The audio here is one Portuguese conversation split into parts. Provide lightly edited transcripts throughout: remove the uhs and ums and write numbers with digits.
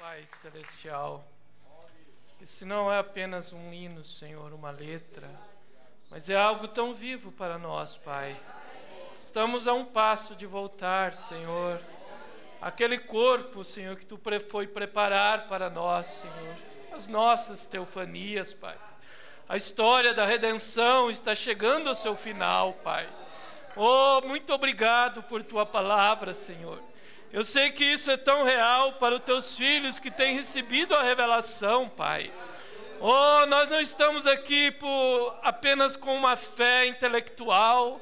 Pai Celestial, esse não é apenas um hino, Senhor, uma letra, mas é algo tão vivo para nós, Pai. Estamos a um passo de voltar, Senhor, aquele corpo, Senhor, que Tu foi preparar para nós, Senhor, as nossas teofanias, Pai. A história da redenção está chegando ao seu final, Pai. Oh, muito obrigado por Tua palavra, Senhor. Eu sei que isso é tão real para os Teus filhos que têm recebido a revelação, Pai. Oh, nós não estamos aqui apenas com uma fé intelectual,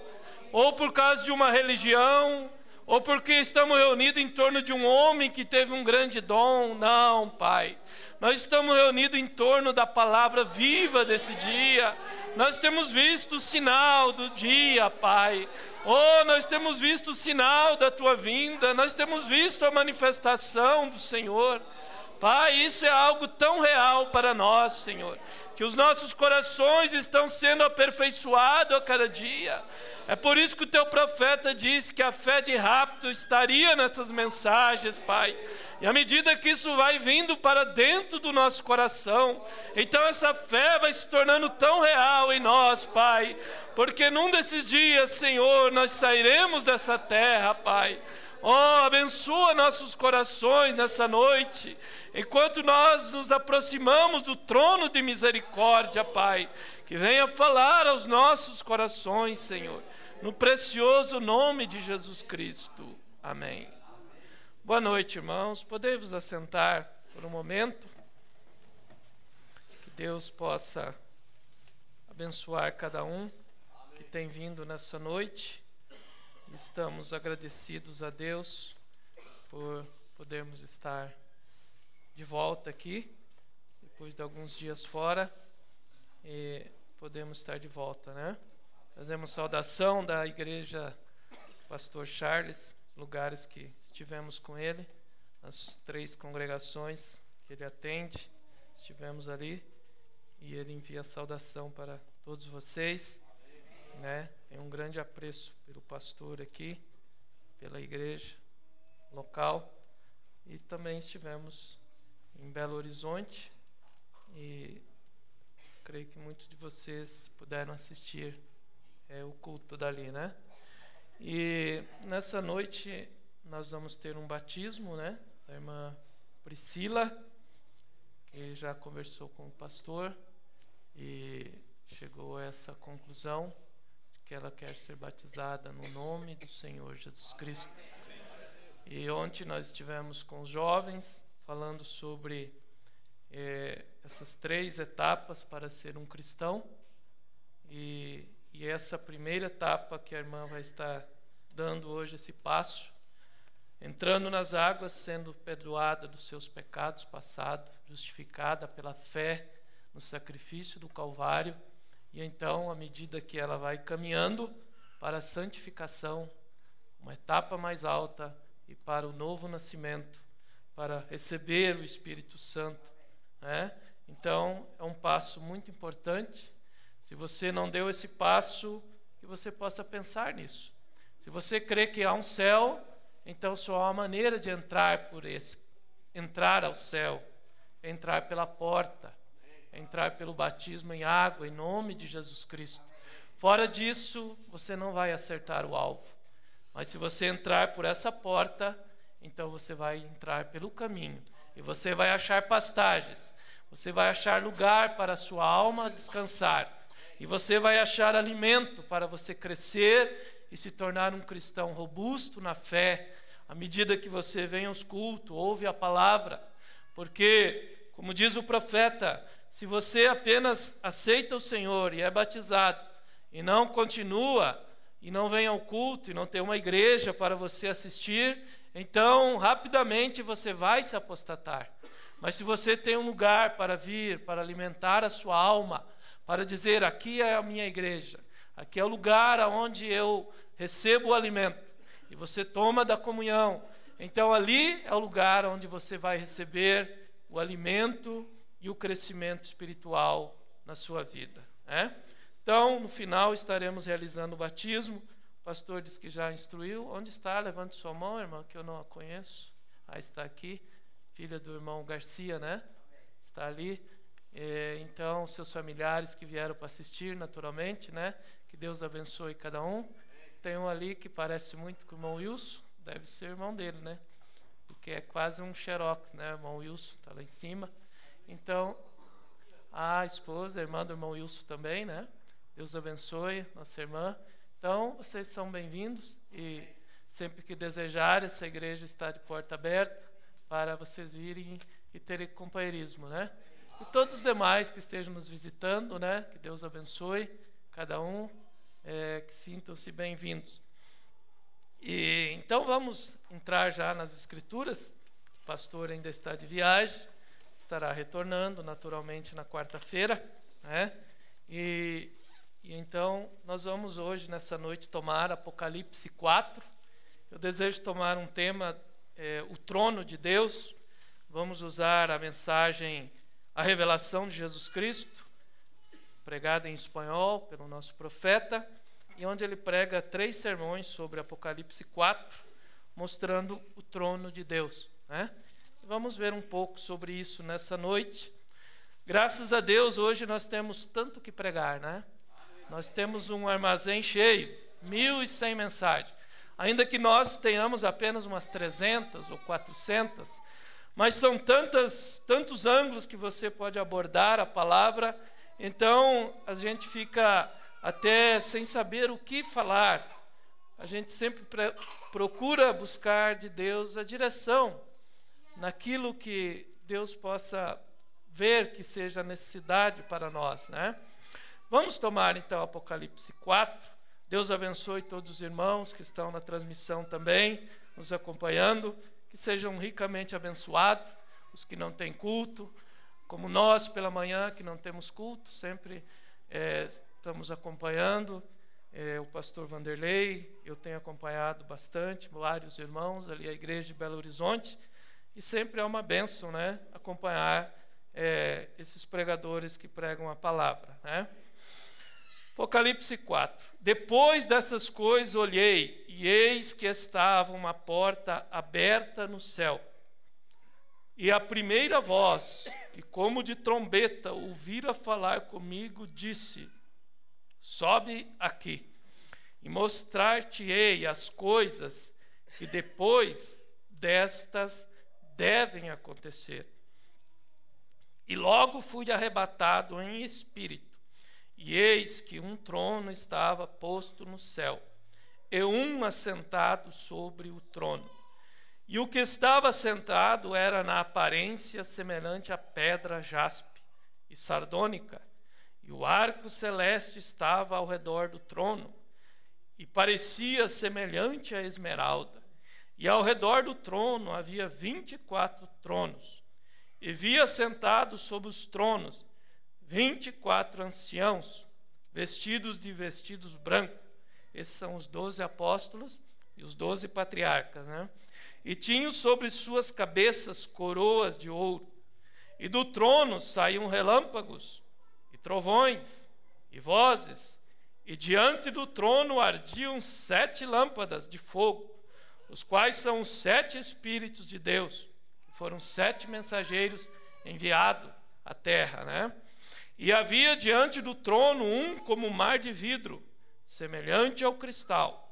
ou por causa de uma religião, ou porque estamos reunidos em torno de um homem que teve um grande dom. Não, Pai. Nós estamos reunidos em torno da palavra viva desse dia. Nós temos visto o sinal do dia, Pai. Oh, nós temos visto o sinal da Tua vinda. Nós temos visto a manifestação do Senhor. Pai, isso é algo tão real para nós, Senhor, que os nossos corações estão sendo aperfeiçoados a cada dia. É por isso que o Teu profeta disse que a fé de rapto estaria nessas mensagens, Pai. E à medida que isso vai vindo para dentro do nosso coração, então essa fé vai se tornando tão real em nós, Pai. Porque num desses dias, Senhor, nós sairemos dessa terra, Pai. Oh, abençoa nossos corações nessa noite, enquanto nós nos aproximamos do trono de misericórdia, Pai. Que venha falar aos nossos corações, Senhor, no precioso nome de Jesus Cristo. Amém. Boa noite, irmãos. Podem vos assentar por um momento. Que Deus possa abençoar cada um que tem vindo nessa noite. Estamos agradecidos a Deus por podermos estar de volta aqui, depois de alguns dias fora, e podemos estar de volta, né? Fazemos saudação da igreja Pastor Charles, lugares que estivemos com ele, as 3 congregações que ele atende, estivemos ali, e ele envia saudação para todos vocês, né? Tem um grande apreço pelo pastor aqui, pela igreja local, e também estivemos em Belo Horizonte, e creio que muitos de vocês puderam assistir o culto dali, né? E nessa noite nós vamos ter um batismo, né? Da irmã Priscila, que já conversou com o pastor e chegou a essa conclusão de que ela quer ser batizada no nome do Senhor Jesus Cristo. E ontem nós estivemos com os jovens falando sobre essas 3 etapas para ser um cristão, e essa primeira etapa que a irmã vai estar dando hoje, esse passo, entrando nas águas, sendo perdoada dos seus pecados passados, justificada pela fé no sacrifício do Calvário, e então, à medida que ela vai caminhando para a santificação, uma etapa mais alta, e para o novo nascimento, para receber o Espírito Santo, né? Então, é um passo muito importante. Se você não deu esse passo, que você possa pensar nisso. Se você crê que há um céu, então só há uma maneira de entrar ao céu, entrar pela porta, entrar pelo batismo em água, em nome de Jesus Cristo. Fora disso, você não vai acertar o alvo. Mas se você entrar por essa porta, então você vai entrar pelo caminho, e você vai achar pastagens, você vai achar lugar para a sua alma descansar, e você vai achar alimento para você crescer e se tornar um cristão robusto na fé, à medida que você vem aos cultos, ouve a palavra. Porque, como diz o profeta, se você apenas aceita o Senhor e é batizado, e não continua, e não vem ao culto, e não tem uma igreja para você assistir, então rapidamente você vai se apostatar. Mas se você tem um lugar para vir, para alimentar a sua alma, para dizer, aqui é a minha igreja, aqui é o lugar onde eu recebo o alimento, e você toma da comunhão, então ali é o lugar onde você vai receber o alimento e o crescimento espiritual na sua vida, né? Então, no final, estaremos realizando o batismo. O pastor disse que já instruiu. Onde está? Levante sua mão, irmã, que eu não a conheço. Está aqui. filha do irmão Garcia, né? Está ali. Então, seus familiares que vieram para assistir, naturalmente, né? Que Deus abençoe cada um. Tem um ali que parece muito com o irmão Wilson, deve ser irmão dele, né? Porque é quase um xerox, né? O irmão Wilson está lá em cima. Então, a esposa, a irmã do irmão Wilson também, né? Deus abençoe, nossa irmã. Então, vocês são bem-vindos e sempre que desejarem, essa igreja está de porta aberta para vocês virem e terem companheirismo, né? E todos os demais que estejam nos visitando, né? Que Deus abençoe cada um, que sintam-se bem-vindos. E então vamos entrar já nas Escrituras. O pastor ainda está de viagem, estará retornando naturalmente na quarta-feira, né? E então nós vamos hoje, nessa noite, tomar Apocalipse 4. Eu desejo tomar um tema, o trono de Deus. Vamos usar a mensagem A Revelação de Jesus Cristo, pregada em espanhol pelo nosso profeta, e onde ele prega 3 sermões sobre Apocalipse 4, mostrando o trono de Deus, né? Vamos ver um pouco sobre isso nessa noite. Graças a Deus, hoje nós temos tanto que pregar, né? Nós temos um armazém cheio, 1.100 mensagens. Ainda que nós tenhamos apenas umas 300 ou 400, mas são tantos ângulos que você pode abordar a palavra, então a gente fica até sem saber o que falar. A gente sempre procura buscar de Deus a direção naquilo que Deus possa ver que seja necessidade para nós, né? Vamos tomar então Apocalipse 4. Deus abençoe todos os irmãos que estão na transmissão também, nos acompanhando, que sejam ricamente abençoados, os que não têm culto, como nós pela manhã que não temos culto, sempre estamos acompanhando, o pastor Vanderlei, eu tenho acompanhado bastante, vários irmãos ali, a igreja de Belo Horizonte, e sempre é uma bênção, né, acompanhar esses pregadores que pregam a palavra, né? Apocalipse 4. Depois dessas coisas olhei, e eis que estava uma porta aberta no céu. E a primeira voz, que como de trombeta ouvira falar comigo, disse: sobe aqui, e mostrar-te-ei as coisas que depois destas devem acontecer. E logo fui arrebatado em espírito, e eis que um trono estava posto no céu, e um assentado sobre o trono. E o que estava sentado era na aparência semelhante a pedra jaspe e sardônica, e o arco celeste estava ao redor do trono, e parecia semelhante a esmeralda. E ao redor do trono havia 24 tronos, e via sentados sobre os tronos 24 anciãos, vestidos de vestidos brancos. Esses são os 12 apóstolos e os 12 patriarcas, né? E tinham sobre suas cabeças coroas de ouro. E do trono saíam relâmpagos, e trovões, e vozes. E diante do trono ardiam 7 lâmpadas de fogo, os quais são os 7 Espíritos de Deus, que foram 7 mensageiros enviados à terra, né? E havia diante do trono um como mar de vidro, semelhante ao cristal.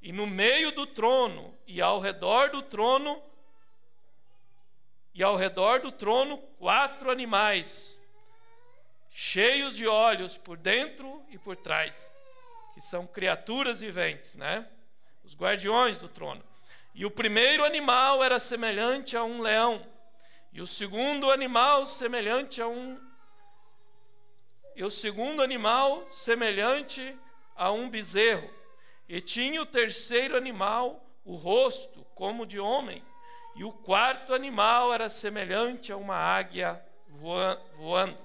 E no meio do trono e ao redor do trono 4 animais, cheios de olhos por dentro e por trás, que são criaturas viventes, né? Os guardiões do trono. E o primeiro animal era semelhante a um leão, e o segundo animal semelhante a um bezerro. E tinha o terceiro animal o rosto como de homem, e o quarto animal era semelhante a uma águia voando.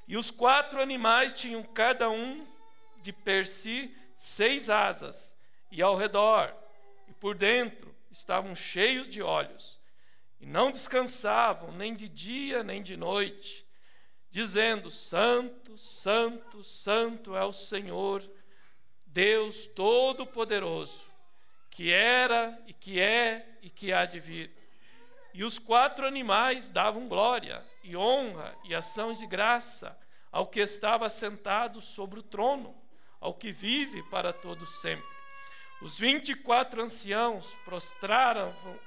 E os 4 animais tinham cada um de per si 6 asas, e ao redor e por dentro estavam cheios de olhos, e não descansavam nem de dia nem de noite, dizendo: Santo, Santo, Santo é o Senhor, Deus Todo-Poderoso, que era e que é e que há de vir. E os 4 animais davam glória e honra e ações de graça ao que estava sentado sobre o trono, ao que vive para todo sempre. Os 24 anciãos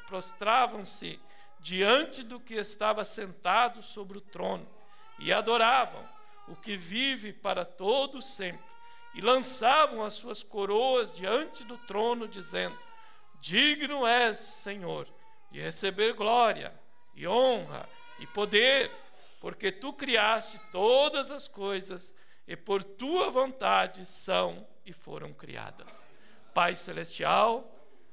prostravam-se diante do que estava sentado sobre o trono e adoravam o que vive para todo sempre, e lançavam as suas coroas diante do trono, dizendo: digno és, Senhor, de receber glória e honra e poder, porque tu criaste todas as coisas e por tua vontade são e foram criadas. Pai Celestial,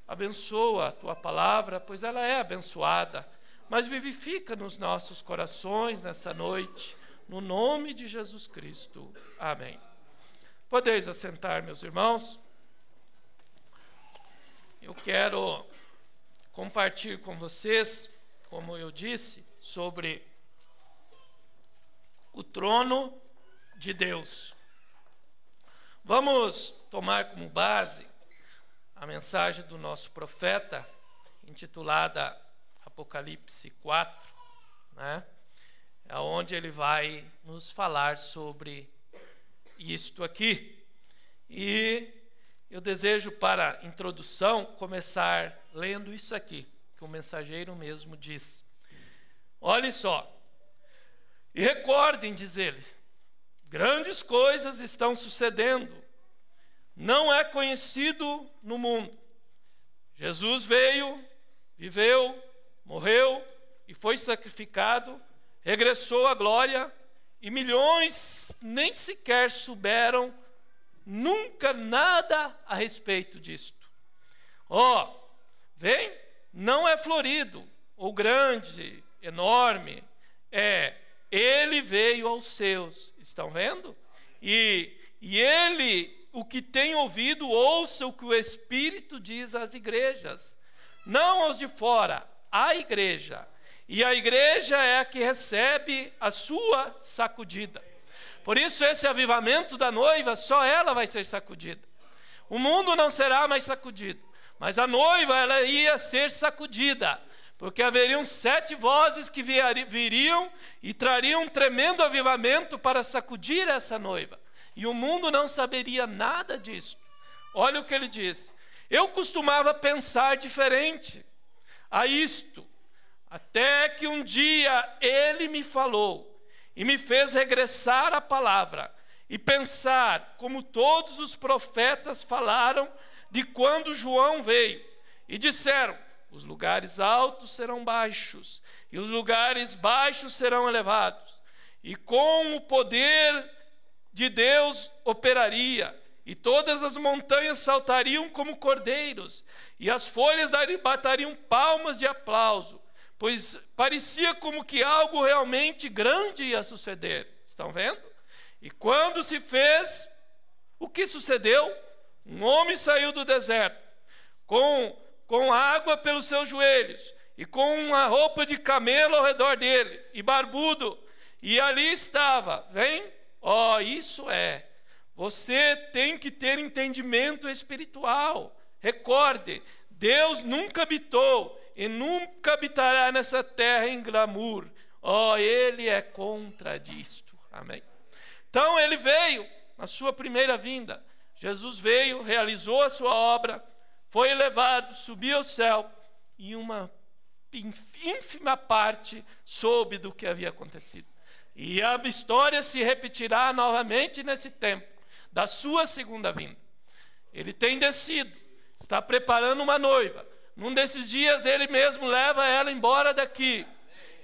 abençoa a tua palavra, pois ela é abençoada, mas vivifica nos nossos corações nessa noite, no nome de Jesus Cristo. Amém. Podeis assentar, meus irmãos. Eu quero compartilhar com vocês, como eu disse, sobre o trono de Deus. Vamos tomar como base a mensagem do nosso profeta, intitulada Apocalipse 4, né? Onde ele vai nos falar sobre isto aqui. E eu desejo, para introdução, começar lendo isso aqui, que o mensageiro mesmo diz. Olhem só. E recordem, diz ele, grandes coisas estão sucedendo. Não é conhecido no mundo. Jesus veio, viveu, morreu e foi sacrificado, regressou à glória, e milhões nem sequer souberam nunca nada a respeito disto. Vem, não é florido, ou grande, enorme, ele veio aos seus, estão vendo? E ele, o que tem ouvido, ouça o que o Espírito diz às igrejas, não aos de fora, à igreja. E a igreja é a que recebe a sua sacudida. Por isso esse avivamento da noiva, só ela vai ser sacudida. O mundo não será mais sacudido, mas a noiva, ela ia ser sacudida, porque haveriam 7 vozes que viriam e trariam um tremendo avivamento para sacudir essa noiva. E o mundo não saberia nada disso. Olha o que ele diz: eu costumava pensar diferente a isto, até que um dia ele me falou e me fez regressar à palavra e pensar como todos os profetas falaram de quando João veio e disseram: os lugares altos serão baixos e os lugares baixos serão elevados, e com o poder de Deus operaria, e todas as montanhas saltariam como cordeiros, e as folhas batariam palmas de aplauso, pois parecia como que algo realmente grande ia suceder. Estão vendo? E quando se fez, o que sucedeu? Um homem saiu do deserto, com água pelos seus joelhos, e com uma roupa de camelo ao redor dele, e barbudo, e ali estava, vem? Isso é, você tem que ter entendimento espiritual. Recorde, Deus nunca habitou e nunca habitará nessa terra em glamour. Ele é contra disto. Amém? Então ele veio na sua primeira vinda. Jesus veio, realizou a sua obra, foi elevado, subiu ao céu, e uma ínfima parte soube do que havia acontecido. E a história se repetirá novamente nesse tempo da sua segunda vinda. Ele tem descido, está preparando uma noiva. Num desses dias ele mesmo leva ela embora daqui,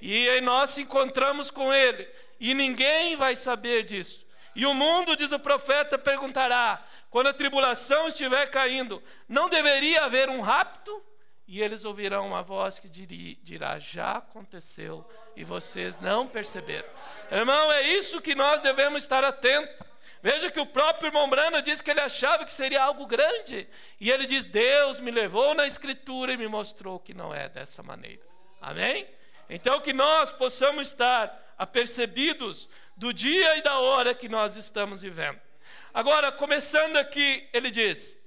e aí nós se encontramos com ele, e ninguém vai saber disso. E o mundo, diz o profeta, perguntará, quando a tribulação estiver caindo, não deveria haver um rapto? E eles ouvirão uma voz que dirá: já aconteceu e vocês não perceberam. Irmão, é isso que nós devemos estar atentos. Veja que o próprio irmão Branham disse que ele achava que seria algo grande, e ele diz: Deus me levou na Escritura e me mostrou que não é dessa maneira. Amém? Então que nós possamos estar apercebidos do dia e da hora que nós estamos vivendo. Agora, começando aqui, ele diz: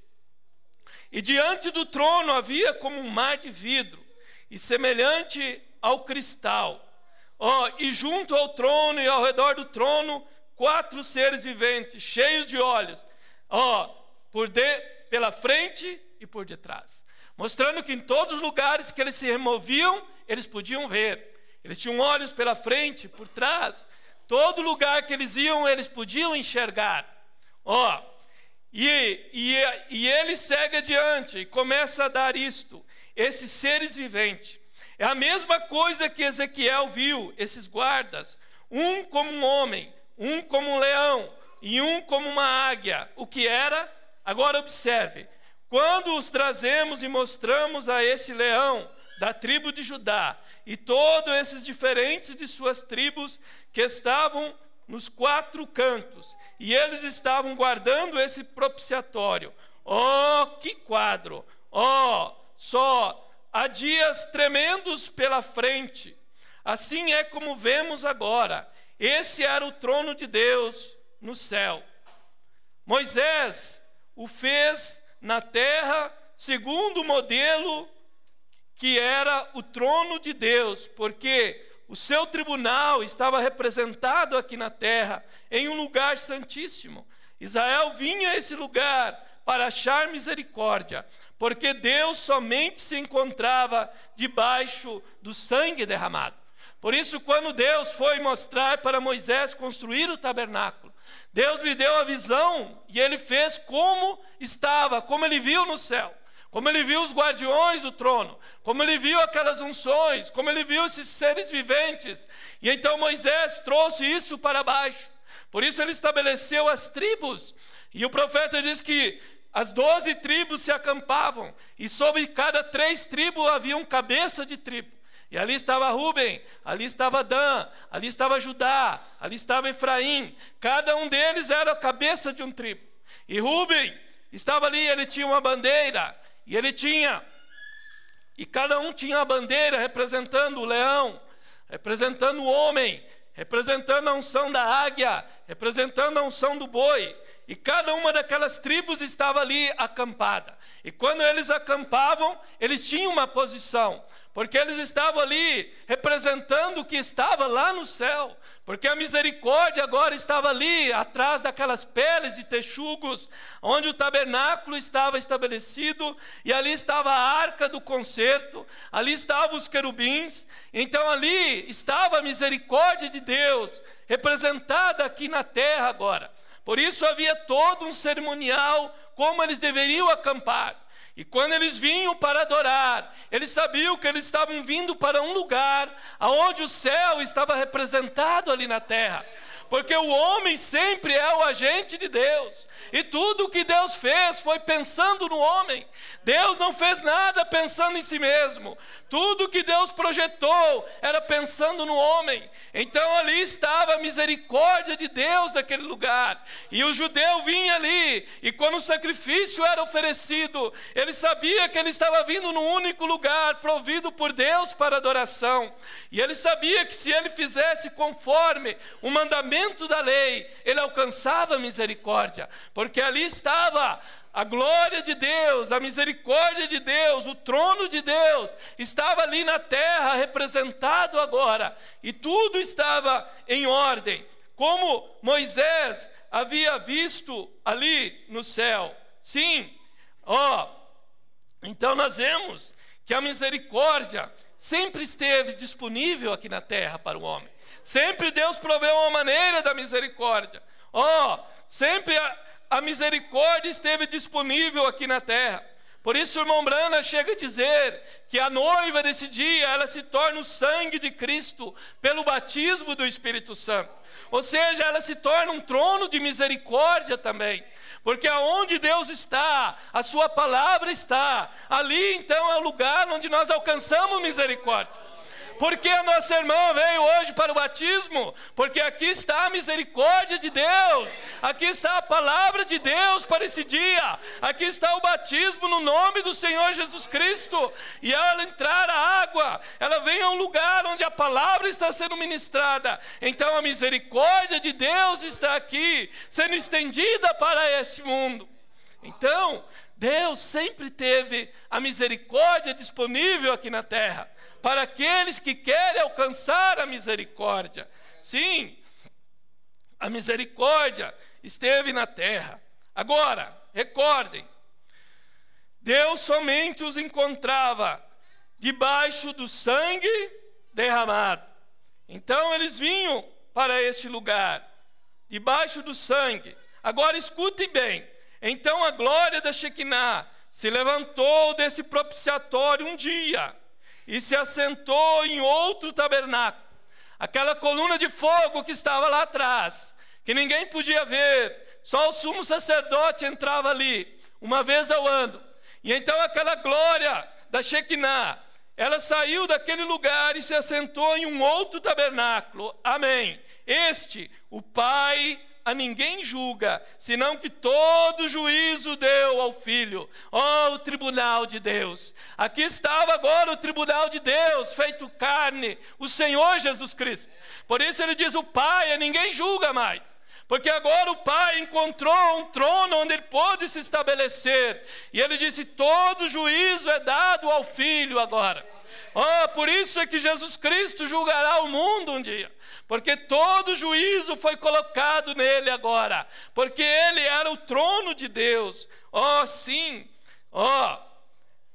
e diante do trono havia como um mar de vidro, e semelhante ao cristal. E junto ao trono e ao redor do trono, 4 seres viventes, cheios de olhos, pela frente e por detrás. Mostrando que em todos os lugares que eles se removiam, eles podiam ver. Eles tinham olhos pela frente, por trás. Todo lugar que eles iam, eles podiam enxergar. E ele segue adiante e começa a dar isto. Esses seres viventes. É a mesma coisa que Ezequiel viu, esses guardas. Um como um homem, um como um leão e um como uma águia. O que era? Agora observe. Quando os trazemos e mostramos a esse leão da tribo de Judá e todos esses diferentes de suas tribos que estavam nos 4 cantos, e eles estavam guardando esse propiciatório. Que quadro! Só há dias tremendos pela frente. Assim é como vemos agora. Esse era o trono de Deus no céu. Moisés o fez na terra segundo o modelo que era o trono de Deus, porque o seu tribunal estava representado aqui na terra, em um lugar santíssimo. Israel vinha a esse lugar para achar misericórdia, porque Deus somente se encontrava debaixo do sangue derramado. Por isso, quando Deus foi mostrar para Moisés construir o tabernáculo, Deus lhe deu a visão e ele fez como estava, como ele viu no céu. Como ele viu os guardiões do trono, como ele viu aquelas unções, como ele viu esses seres viventes. E então Moisés trouxe isso para baixo. Por isso ele estabeleceu as tribos. E o profeta diz que as 12 tribos se acampavam. E sobre cada 3 tribos havia um cabeça de tribo. E ali estava Rúben, ali estava Dan, ali estava Judá, ali estava Efraim. Cada um deles era a cabeça de um tribo. E Rúben estava ali, ele tinha uma bandeira. E cada um tinha a bandeira representando o leão, representando o homem, representando a unção da águia, representando a unção do boi. E cada uma daquelas tribos estava ali acampada. E quando eles acampavam, eles tinham uma posição, porque eles estavam ali representando o que estava lá no céu. Porque a misericórdia agora estava ali, atrás daquelas peles de texugos, onde o tabernáculo estava estabelecido, e ali estava a arca do concerto, ali estavam os querubins. Então ali estava a misericórdia de Deus, representada aqui na terra agora. Por isso havia todo um cerimonial, como eles deveriam acampar. E quando eles vinham para adorar, eles sabiam que eles estavam vindo para um lugar onde o céu estava representado ali na terra. Porque o homem sempre é o agente de Deus. E tudo o que Deus fez foi pensando no homem. Deus não fez nada pensando em si mesmo. Tudo que Deus projetou era pensando no homem. Então ali estava a misericórdia de Deus naquele lugar. E o judeu vinha ali, e quando o sacrifício era oferecido, ele sabia que ele estava vindo no único lugar provido por Deus para adoração. E ele sabia que se ele fizesse conforme o mandamento da lei, ele alcançava a misericórdia, porque ali estava a glória de Deus, a misericórdia de Deus, o trono de Deus estava ali na terra representado agora, e tudo estava em ordem, como Moisés havia visto ali no céu. Sim, então nós vemos que a misericórdia sempre esteve disponível aqui na terra para o homem. Sempre Deus proveu uma maneira da misericórdia. Sempre a misericórdia esteve disponível aqui na terra. Por isso o irmão Brana chega a dizer que a noiva desse dia, ela se torna o sangue de Cristo pelo batismo do Espírito Santo. Ou seja, ela se torna um trono de misericórdia também. Porque aonde Deus está, a sua palavra está. Ali então é o lugar onde nós alcançamos misericórdia. Por que a nossa irmã veio hoje para o batismo? Porque aqui está a misericórdia de Deus. Aqui está a palavra de Deus para esse dia. Aqui está o batismo no nome do Senhor Jesus Cristo. E ao ela entrar a água, ela vem a um lugar onde a palavra está sendo ministrada. Então a misericórdia de Deus está aqui, sendo estendida para esse mundo. Então, Deus sempre teve a misericórdia disponível aqui na terra, para aqueles que querem alcançar a misericórdia. Sim, a misericórdia esteve na terra. Agora, recordem, Deus somente os encontrava debaixo do sangue derramado. Então eles vinham para este lugar, debaixo do sangue. Agora escutem bem. Então a glória da Shekinah se levantou desse propiciatório um dia e se assentou em outro tabernáculo. Aquela coluna de fogo que estava lá atrás, que ninguém podia ver, só o sumo sacerdote entrava ali, uma vez ao ano. E então aquela glória da Shekinah, ela saiu daquele lugar e se assentou em um outro tabernáculo. Amém. Este, o Pai, a ninguém julga, senão que todo juízo deu ao Filho. Oh, o tribunal de Deus. Aqui estava agora o tribunal de Deus, feito carne, o Senhor Jesus Cristo. Por isso ele diz, o Pai, a ninguém julga mais. Porque agora o Pai encontrou um trono onde ele pôde se estabelecer. E ele disse, todo juízo é dado ao Filho agora. Oh, por isso é que Jesus Cristo julgará o mundo um dia. Porque todo juízo foi colocado nele agora. Porque ele era o trono de Deus. Oh, sim. Oh,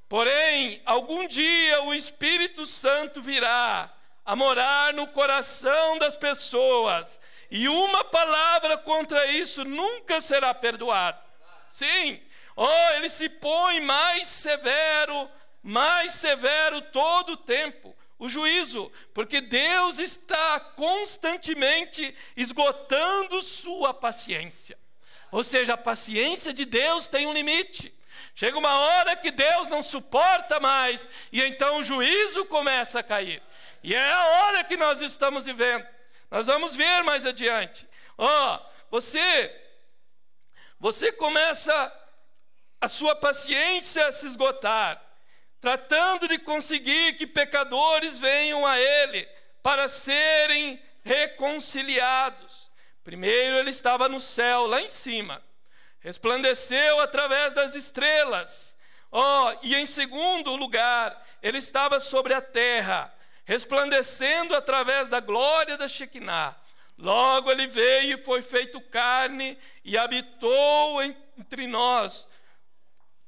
porém, algum dia o Espírito Santo virá a morar no coração das pessoas. E uma palavra contra isso nunca será perdoada. Sim. Oh, ele se põe mais severo todo o tempo. O juízo, porque Deus está constantemente esgotando sua paciência. Ou seja, a paciência de Deus tem um limite. Chega uma hora que Deus não suporta mais, e então o juízo começa a cair. E é a hora que nós estamos vivendo. Nós vamos ver mais adiante. Você começa a sua paciência a se esgotar, tratando de conseguir que pecadores venham a Ele para serem reconciliados. Primeiro ele estava no céu, lá em cima, resplandeceu através das estrelas. E em segundo lugar, ele estava sobre a terra, resplandecendo através da glória da Shekinah. Logo ele veio e foi feito carne e habitou entre nós.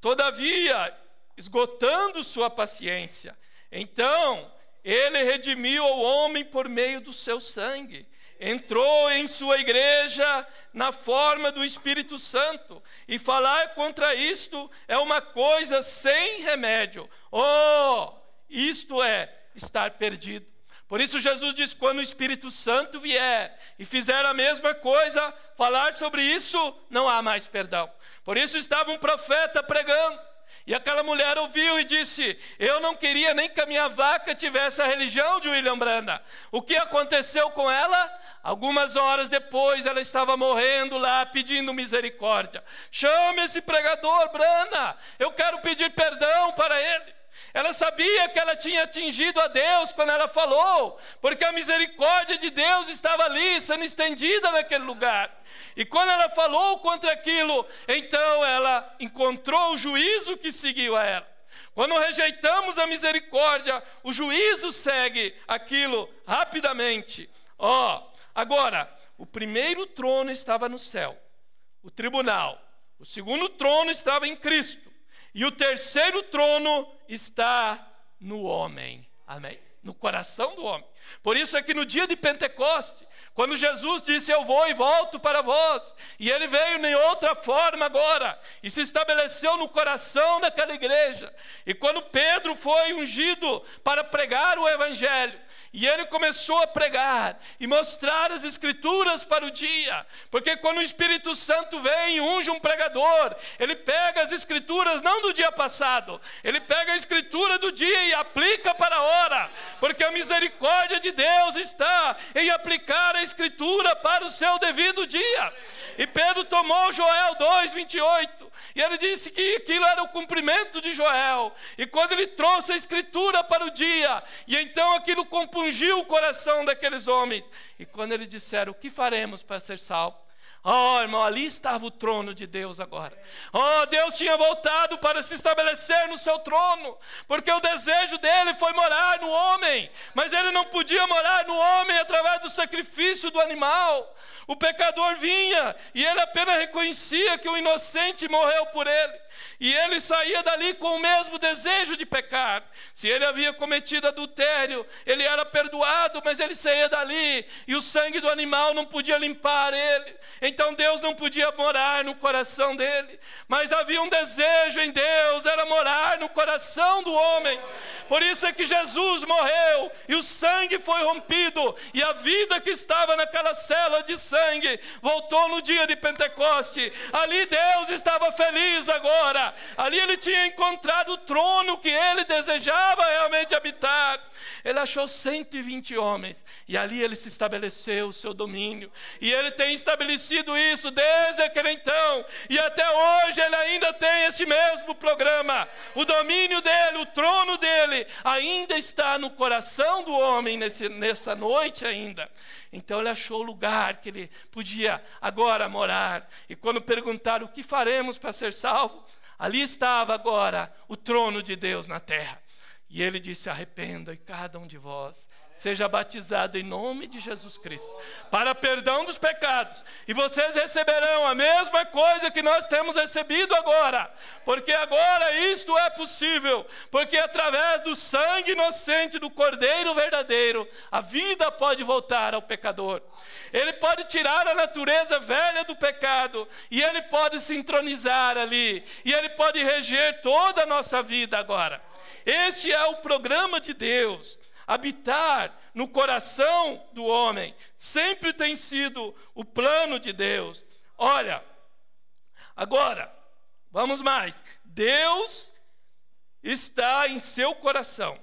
Todavia, esgotando sua paciência, então ele redimiu o homem por meio do seu sangue. Entrou em sua igreja na forma do Espírito Santo. E falar contra isto é uma coisa sem remédio. Isto é estar perdido. Por isso Jesus diz, quando o Espírito Santo vier e fizer a mesma coisa, falar sobre isso, não há mais perdão. Por isso estava um profeta pregando, e aquela mulher ouviu e disse, eu não queria nem que a minha vaca tivesse a religião de William Branham. O que aconteceu com ela? Algumas horas depois ela estava morrendo lá pedindo misericórdia. Chame esse pregador, Branham, eu quero pedir perdão para ele. Ela sabia que ela tinha atingido a Deus quando ela falou, porque a misericórdia de Deus estava ali, sendo estendida naquele lugar. E quando ela falou contra aquilo, então ela encontrou o juízo que seguiu a ela. Quando rejeitamos a misericórdia, o juízo segue aquilo rapidamente. Agora, o primeiro trono estava no céu, o tribunal. O segundo trono estava em Cristo. E o terceiro trono está no homem. Amém? No coração do homem. Por isso é que no dia de Pentecoste, quando Jesus disse, eu vou e volto para vós, e ele veio em outra forma agora, e se estabeleceu no coração daquela igreja. E quando Pedro foi ungido para pregar o evangelho, e ele começou a pregar e mostrar as escrituras para o dia. Porque quando o Espírito Santo vem e unge um pregador, ele pega as escrituras não do dia passado, ele pega a escritura do dia e aplica para a hora. Porque a misericórdia de Deus está em aplicar a escritura para o seu devido dia. E Pedro tomou Joel 2:28, e ele disse que aquilo era o cumprimento de Joel. E quando ele trouxe a escritura para o dia, e então aquilo compungiu o coração daqueles homens. E quando eles disseram, o que faremos para ser salvos? Oh, irmão, ali estava o trono de Deus agora. Oh, Deus tinha voltado para se estabelecer no seu trono, porque o desejo dele foi morar no homem, mas ele não podia morar no homem através do sacrifício do animal. O pecador vinha e ele apenas reconhecia que o inocente morreu por ele. E ele saía dali com o mesmo desejo de pecar. Se ele havia cometido adultério, ele era perdoado, mas ele saía dali e o sangue do animal não podia limpar ele. Então Deus não podia morar no coração dele. Mas havia um desejo em Deus, era morar no coração do homem. Por isso é que Jesus morreu e o sangue foi rompido. E a vida que estava naquela célula de sangue voltou no dia de Pentecoste. Ali Deus estava feliz agora. Ali ele tinha encontrado o trono que ele desejava realmente habitar. Ele achou 120 homens e ali ele se estabeleceu o seu domínio. E ele tem estabelecido isso desde aquele então. E até hoje ele ainda tem esse mesmo programa. O domínio dele, o trono dele ainda está no coração do homem nessa noite ainda. Então ele achou o lugar que ele podia agora morar. E quando perguntaram o que faremos para ser salvo, ali estava agora o trono de Deus na terra. E ele disse: arrependa e cada um de vós seja batizado em nome de Jesus Cristo para perdão dos pecados, e vocês receberão a mesma coisa que nós temos recebido agora, porque agora isto é possível, porque através do sangue inocente do Cordeiro verdadeiro, a vida pode voltar ao pecador. Ele pode tirar a natureza velha do pecado, e ele pode se entronizar ali, e ele pode reger toda a nossa vida agora. Este é o programa de Deus. Habitar no coração do homem sempre tem sido o plano de Deus. Olha, agora, vamos mais. Deus está em seu coração.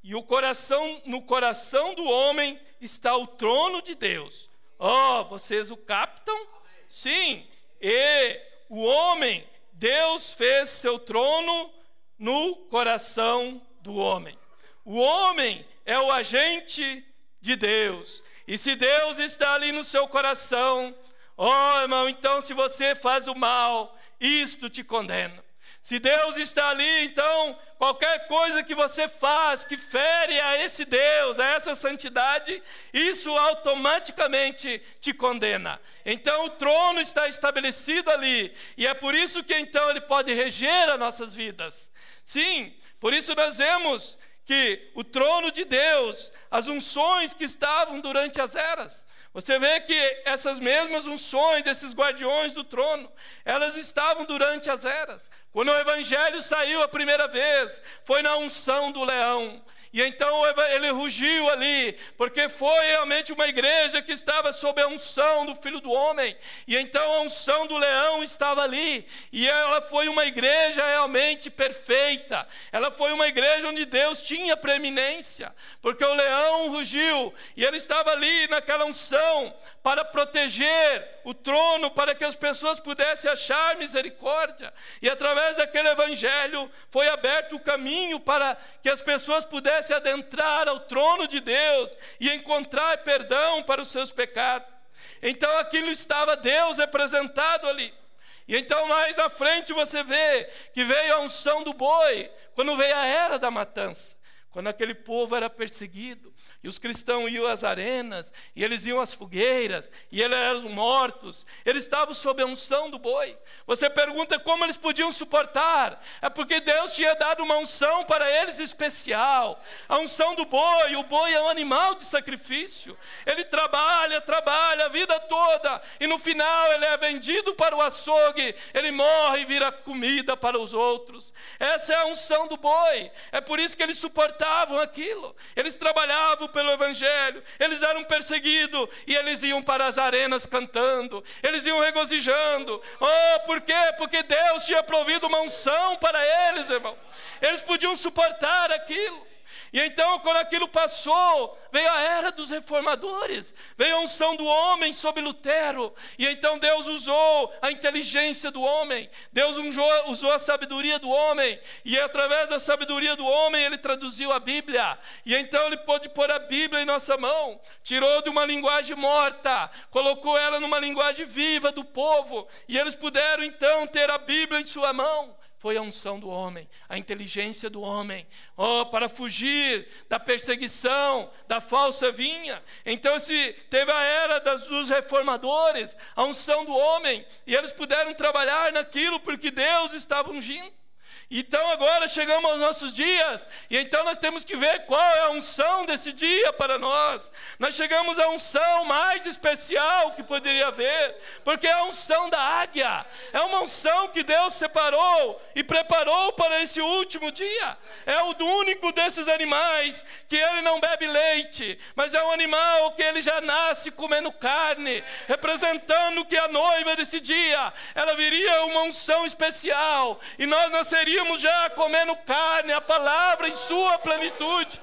E no coração do homem está o trono de Deus. Oh, vocês o captam? Sim. E o homem, Deus fez seu trono no coração do homem. O homem é o agente de Deus. E se Deus está ali no seu coração, oh, irmão, então se você faz o mal, isto te condena. Se Deus está ali, então qualquer coisa que você faz que fere a esse Deus, a essa santidade, isso automaticamente te condena. Então o trono está estabelecido ali, e é por isso que então ele pode reger as nossas vidas. Sim, por isso nós vemos que o trono de Deus, as unções que estavam durante as eras, você vê que essas mesmas unções desses guardiões do trono, elas estavam durante as eras. Quando o evangelho saiu a primeira vez, foi na unção do leão. E então ele rugiu ali, porque foi realmente uma igreja que estava sob a unção do Filho do Homem. E então a unção do leão estava ali. E ela foi uma igreja realmente perfeita. Ela foi uma igreja onde Deus tinha preeminência, porque o leão rugiu. E ele estava ali naquela unção para proteger o trono, para que as pessoas pudessem achar misericórdia. E através daquele evangelho foi aberto o caminho para que as pessoas pudessem adentrar ao trono de Deus e encontrar perdão para os seus pecados. Então aquilo estava Deus representado ali. E então mais na frente você vê que veio a unção do boi, quando veio a era da matança, quando aquele povo era perseguido. E os cristãos iam às arenas, e eles iam às fogueiras, e eles eram mortos. Eles estavam sob a unção do boi. Você pergunta como eles podiam suportar. É porque Deus tinha dado uma unção para eles especial. A unção do boi, o boi é um animal de sacrifício. Ele trabalha a vida toda, e no final ele é vendido para o açougue, ele morre e vira comida para os outros. Essa é a unção do boi. É por isso que eles suportavam aquilo. Eles trabalhavam pelo evangelho, eles eram perseguidos e eles iam para as arenas cantando, eles iam regozijando. Oh, por quê? Porque Deus tinha provido uma unção para eles, irmão. Eles podiam suportar aquilo. E então, quando aquilo passou, veio a era dos reformadores, veio a unção do homem sobre Lutero, e então Deus usou a inteligência do homem, Deus usou a sabedoria do homem, e através da sabedoria do homem ele traduziu a Bíblia, e então ele pôde pôr a Bíblia em nossa mão, tirou de uma linguagem morta, colocou ela numa linguagem viva do povo, e eles puderam então ter a Bíblia em sua mão. Foi a unção do homem, a inteligência do homem, para fugir da perseguição, da falsa vinha. Então teve a era dos reformadores, a unção do homem, e eles puderam trabalhar naquilo porque Deus estava ungindo. Então agora chegamos aos nossos dias, e então nós temos que ver qual é a unção desse dia para nós. Nós chegamos à unção mais especial que poderia haver, porque é a unção da águia, é uma unção que Deus separou e preparou para esse último dia. É o único desses animais que ele não bebe leite, mas é um animal que ele já nasce comendo carne, representando que a noiva desse dia, ela viria uma unção especial, e nós nasceríamos já comendo carne, a palavra em sua plenitude.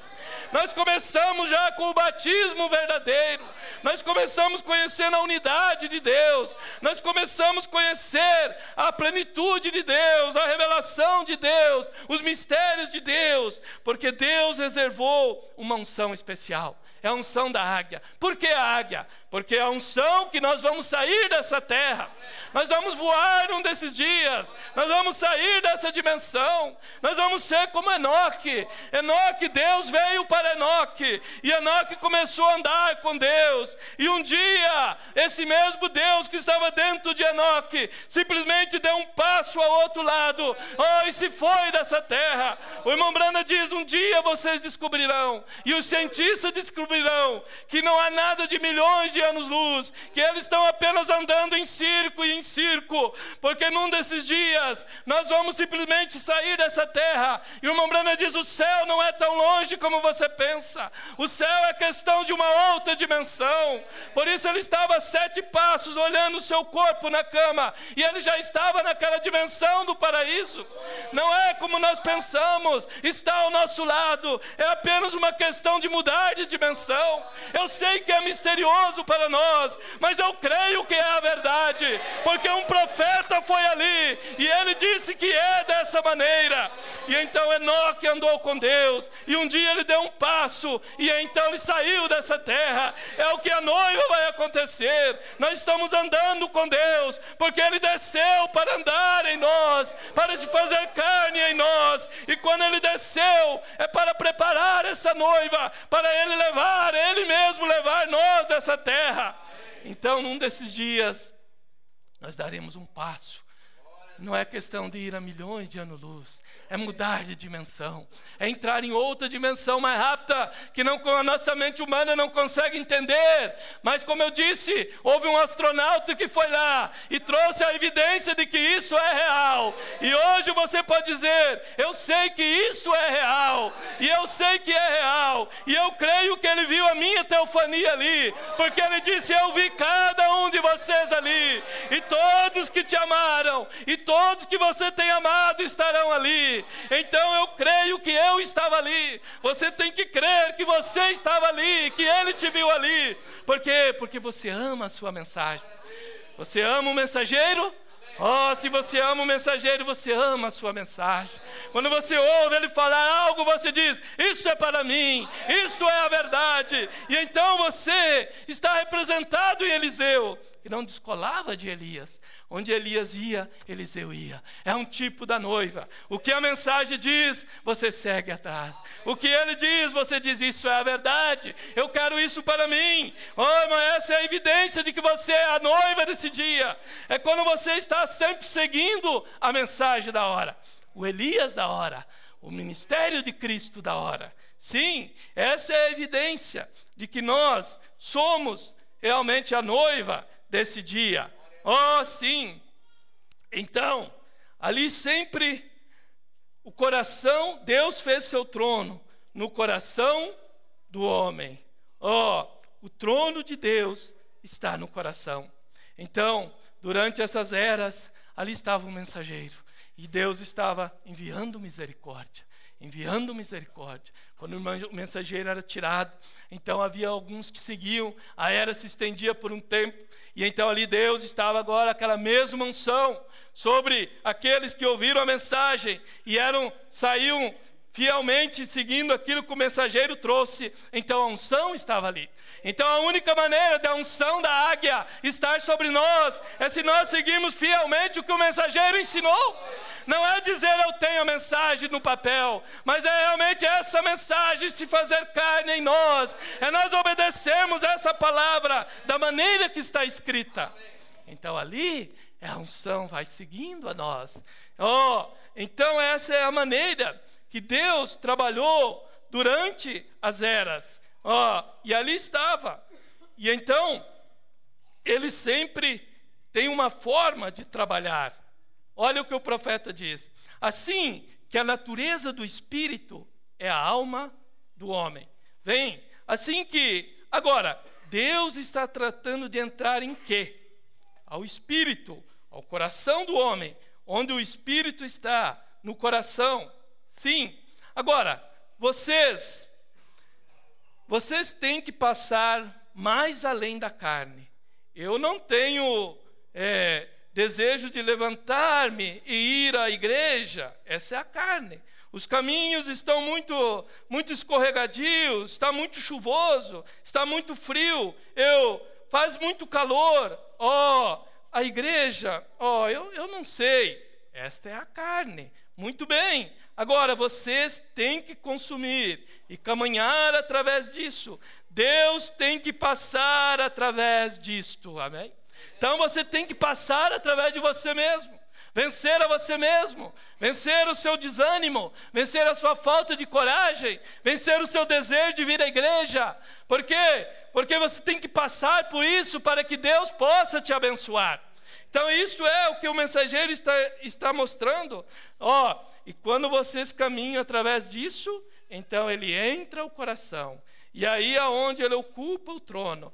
Nós começamos já com o batismo verdadeiro, nós começamos conhecendo a unidade de Deus, nós começamos a conhecer a plenitude de Deus, a revelação de Deus, os mistérios de Deus, porque Deus reservou uma unção especial. É a unção da águia. Por que a águia? Porque é a unção que nós vamos sair dessa terra. Nós vamos voar um desses dias. Nós vamos sair dessa dimensão. Nós vamos ser como Enoque. Enoque, Deus veio para Enoque. E Enoque começou a andar com Deus. E um dia, esse mesmo Deus que estava dentro de Enoque, simplesmente deu um passo ao outro lado. E se foi dessa terra. O irmão Brana diz, um dia vocês descobrirão. E os cientistas descobrirão que não há nada de milhões de anos-luz, que eles estão apenas andando em circo, porque num desses dias nós vamos simplesmente sair dessa terra. E o irmão Brana diz, o céu não é tão longe como você pensa, o céu é questão de uma outra dimensão. Por isso ele estava a 7 passos olhando o seu corpo na cama, e ele já estava naquela dimensão do paraíso. Não é como nós pensamos, está ao nosso lado, é apenas uma questão de mudar de dimensão. Eu sei que é misterioso para nós, mas eu creio que é a verdade, porque um profeta foi ali e ele disse que é dessa maneira. E então Enoque andou com Deus, e um dia ele deu um passo, e então ele saiu dessa terra. É o que a noiva vai acontecer. Nós estamos andando com Deus, porque ele desceu para andar em nós, para se fazer carne em nós, e quando ele desceu é para preparar essa noiva, para ele mesmo levar nós dessa terra. Então, num desses dias, nós daremos um passo. Não é questão de ir a milhões de anos-luz, é mudar de dimensão, é entrar em outra dimensão mais rápida, que a nossa mente humana não consegue entender. Mas como eu disse, houve um astronauta que foi lá e trouxe a evidência de que isso é real. E hoje você pode dizer, eu sei que isso é real, e eu sei que é real, e eu creio que ele viu a minha teofania ali, porque ele disse, eu vi cada um de vocês ali, e todos que te amaram, e todos que você tem amado estarão ali. Então eu creio que eu estava ali. Você tem que crer que você estava ali, que ele te viu ali. Por quê? Porque você ama a sua mensagem. Você ama o mensageiro? Se você ama o mensageiro, você ama a sua mensagem. Quando você ouve ele falar algo, você diz, isto é para mim, isto é a verdade. E então você está representado em Eliseu, que não descolava de Elias. Onde Elias ia, Eliseu ia. É um tipo da noiva. O que a mensagem diz, você segue atrás. O que ele diz, você diz, isso é a verdade. Eu quero isso para mim. Mas essa é a evidência de que você é a noiva desse dia. É quando você está sempre seguindo a mensagem da hora. O Elias da hora. O ministério de Cristo da hora. Sim, essa é a evidência de que nós somos realmente a noiva desse dia. Sim. Então, ali sempre o coração, Deus fez seu trono no coração do homem. O trono de Deus está no coração. Então, durante essas eras, ali estava um mensageiro, e Deus estava enviando misericórdia. enviando misericórdia. Quando o mensageiro era tirado, então havia alguns que seguiam, a era se estendia por um tempo, e então ali Deus estava agora aquela mesma unção sobre aqueles que ouviram a mensagem e saíam fielmente seguindo aquilo que o mensageiro trouxe. Então a unção estava ali. Então a única maneira da unção da águia estar sobre nós é se nós seguirmos fielmente o que o mensageiro ensinou. Não é dizer eu tenho a mensagem no papel, mas é realmente essa mensagem se fazer carne em nós, é nós obedecermos essa palavra da maneira que está escrita. Então ali a unção vai seguindo a nós. Então essa é a maneira que Deus trabalhou durante as eras. E ali estava. E então, ele sempre tem uma forma de trabalhar. Olha o que o profeta diz. Assim que a natureza do espírito é a alma do homem. Agora, Deus está tratando de entrar em quê? Ao espírito, ao coração do homem. Onde o espírito está, no coração. Sim. Agora, vocês têm que passar mais além da carne. Eu não tenho desejo de levantar-me e ir à igreja. Essa é a carne. Os caminhos estão muito, muito escorregadios, está muito chuvoso, está muito frio, faz muito calor. A igreja, eu não sei. Esta é a carne. Muito bem. Agora, vocês têm que consumir e caminhar através disso. Deus tem que passar através disto. Amém? Então, você tem que passar através de você mesmo. Vencer a você mesmo. Vencer o seu desânimo. Vencer a sua falta de coragem. Vencer o seu desejo de vir à igreja. Por quê? Porque você tem que passar por isso para que Deus possa te abençoar. Então, isso é o que o mensageiro está mostrando. E quando vocês caminham através disso, então ele entra ao coração. E aí é onde ele ocupa o trono.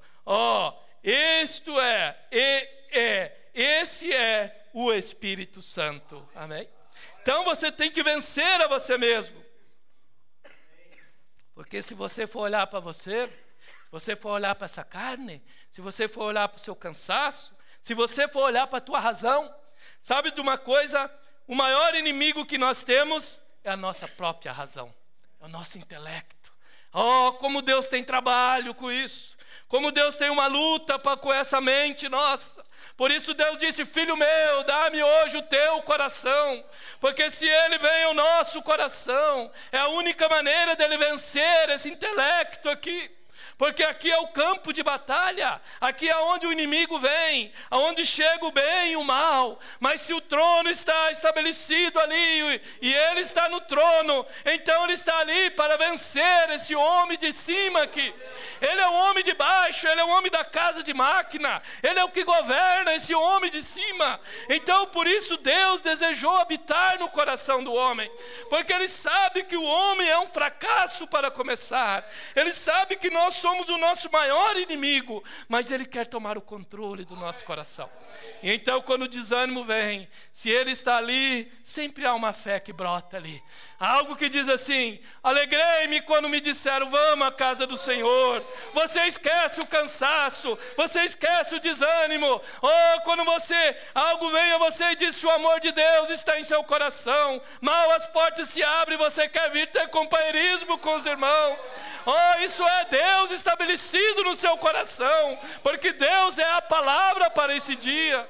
Esse é o Espírito Santo. Amém? Então você tem que vencer a você mesmo. Porque se você for olhar para você, se você for olhar para essa carne, se você for olhar para o seu cansaço, se você for olhar para a tua razão, sabe de uma coisa? O maior inimigo que nós temos é a nossa própria razão, é o nosso intelecto. Como Deus tem trabalho com isso, como Deus tem uma luta com essa mente nossa. Por isso Deus disse: filho meu, dá-me hoje o teu coração, porque se ele vem ao nosso coração, é a única maneira dele vencer esse intelecto aqui. Porque aqui é o campo de batalha, aqui é onde o inimigo vem, aonde chega o bem e o mal. Mas se o trono está estabelecido ali e ele está no trono, então ele está ali para vencer esse homem de cima aqui. Ele é o homem de baixo, ele é o homem da casa de máquina, ele é o que governa esse homem de cima. Então por isso Deus desejou habitar no coração do homem, porque ele sabe que o homem é um fracasso para começar, ele sabe que nós somos o nosso maior inimigo, mas ele quer tomar o controle do nosso coração. E então quando o desânimo vem, se ele está ali, sempre há uma fé que brota ali. Há algo que diz assim: alegrei-me quando me disseram vamos à casa do Senhor. Você esquece o cansaço, você esquece o desânimo. Quando algo vem a você e diz que o amor de Deus está em seu coração, mal as portas se abrem e você quer vir ter companheirismo com os irmãos. Isso é Deus estabelecido no seu coração, porque Deus é a palavra para esse dia.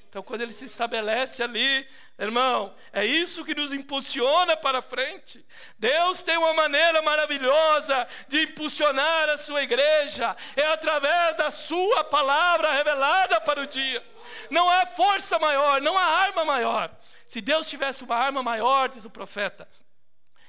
Então quando ele se estabelece ali, irmão, é isso que nos impulsiona para frente. Deus tem uma maneira maravilhosa de impulsionar a sua igreja, é através da sua palavra revelada para o dia. Não há força maior, não há arma maior. Se Deus tivesse uma arma maior, diz o profeta,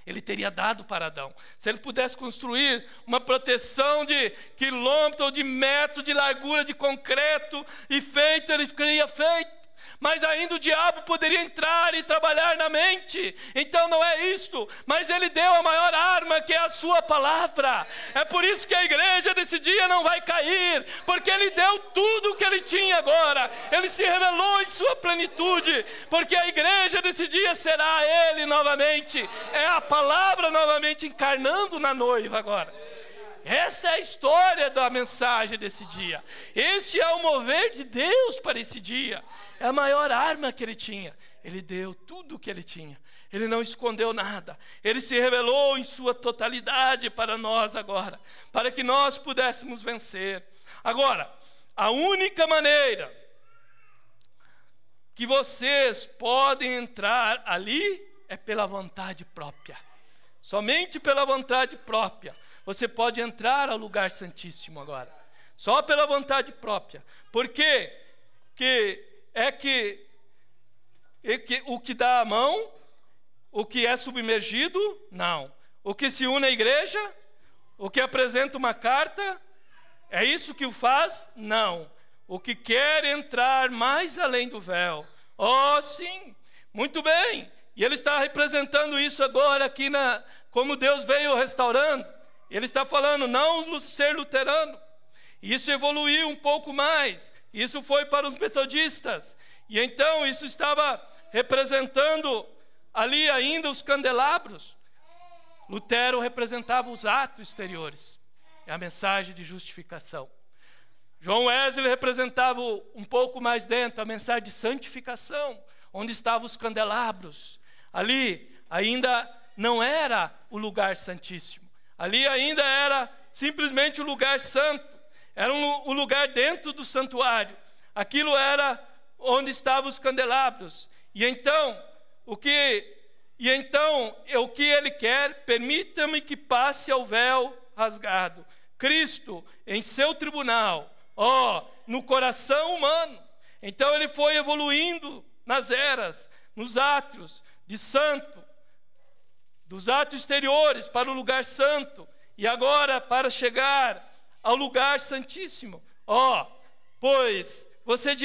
ele teria dado para Adão. Se ele pudesse construir uma proteção de quilômetro ou de metro de largura de concreto e feito, ele teria feito. mas ainda o diabo poderia entrar e trabalhar na mente. Então não é isto, mas ele deu a maior arma, que é a sua palavra. É por isso que a igreja desse dia não vai cair, porque ele deu tudo o que ele tinha agora. Ele se revelou em sua plenitude, porque a igreja desse dia será ele novamente. É a palavra novamente encarnando na noiva agora. Essa é a história da mensagem desse dia. Este é o mover de Deus para esse dia. É a maior arma que ele tinha. Ele deu tudo o que ele tinha. Ele não escondeu nada. Ele se revelou em sua totalidade para nós agora, para que nós pudéssemos vencer. Agora, a única maneira que vocês podem entrar ali é pela vontade própria. Somente pela vontade própria. Você pode entrar ao lugar santíssimo agora. Só pela vontade própria. Porque o que dá a mão, o que é submergido, não. O que se une à igreja, o que apresenta uma carta, é isso que o faz? Não. O que quer entrar mais além do véu. Oh, sim, muito bem. E ele está representando isso agora aqui, como Deus veio restaurando. Ele está falando, não ser luterano. Isso evoluiu um pouco mais. Isso foi para os metodistas. E então isso estava representando ali ainda os candelabros. Lutero representava os atos exteriores. É a mensagem de justificação. João Wesley representava um pouco mais dentro a mensagem de santificação, onde estavam os candelabros. Ali ainda não era o lugar santíssimo. Ali ainda era simplesmente o lugar santo. Era o lugar dentro do santuário. Aquilo era onde estavam os candelabros. E então, o que ele quer? Permita-me que passe ao véu rasgado. Cristo, em seu tribunal, no coração humano. Então ele foi evoluindo nas eras, nos átrios de santo, dos atos exteriores para o lugar santo, e agora para chegar ao lugar santíssimo. Pois vocês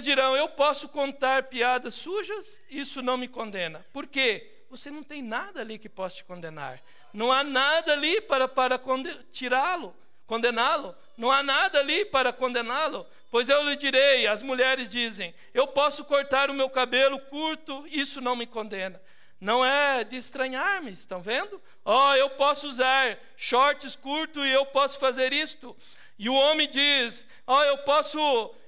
dirão, eu posso contar piadas sujas? Isso não me condena. Por quê? Você não tem nada ali que possa te condenar. Não há nada ali para condená-lo. Não há nada ali para condená-lo. Pois eu lhe direi, as mulheres dizem, eu posso cortar o meu cabelo curto, isso não me condena. Não é de estranhar-me, estão vendo? Eu posso usar shorts curtos e eu posso fazer isto. E o homem diz,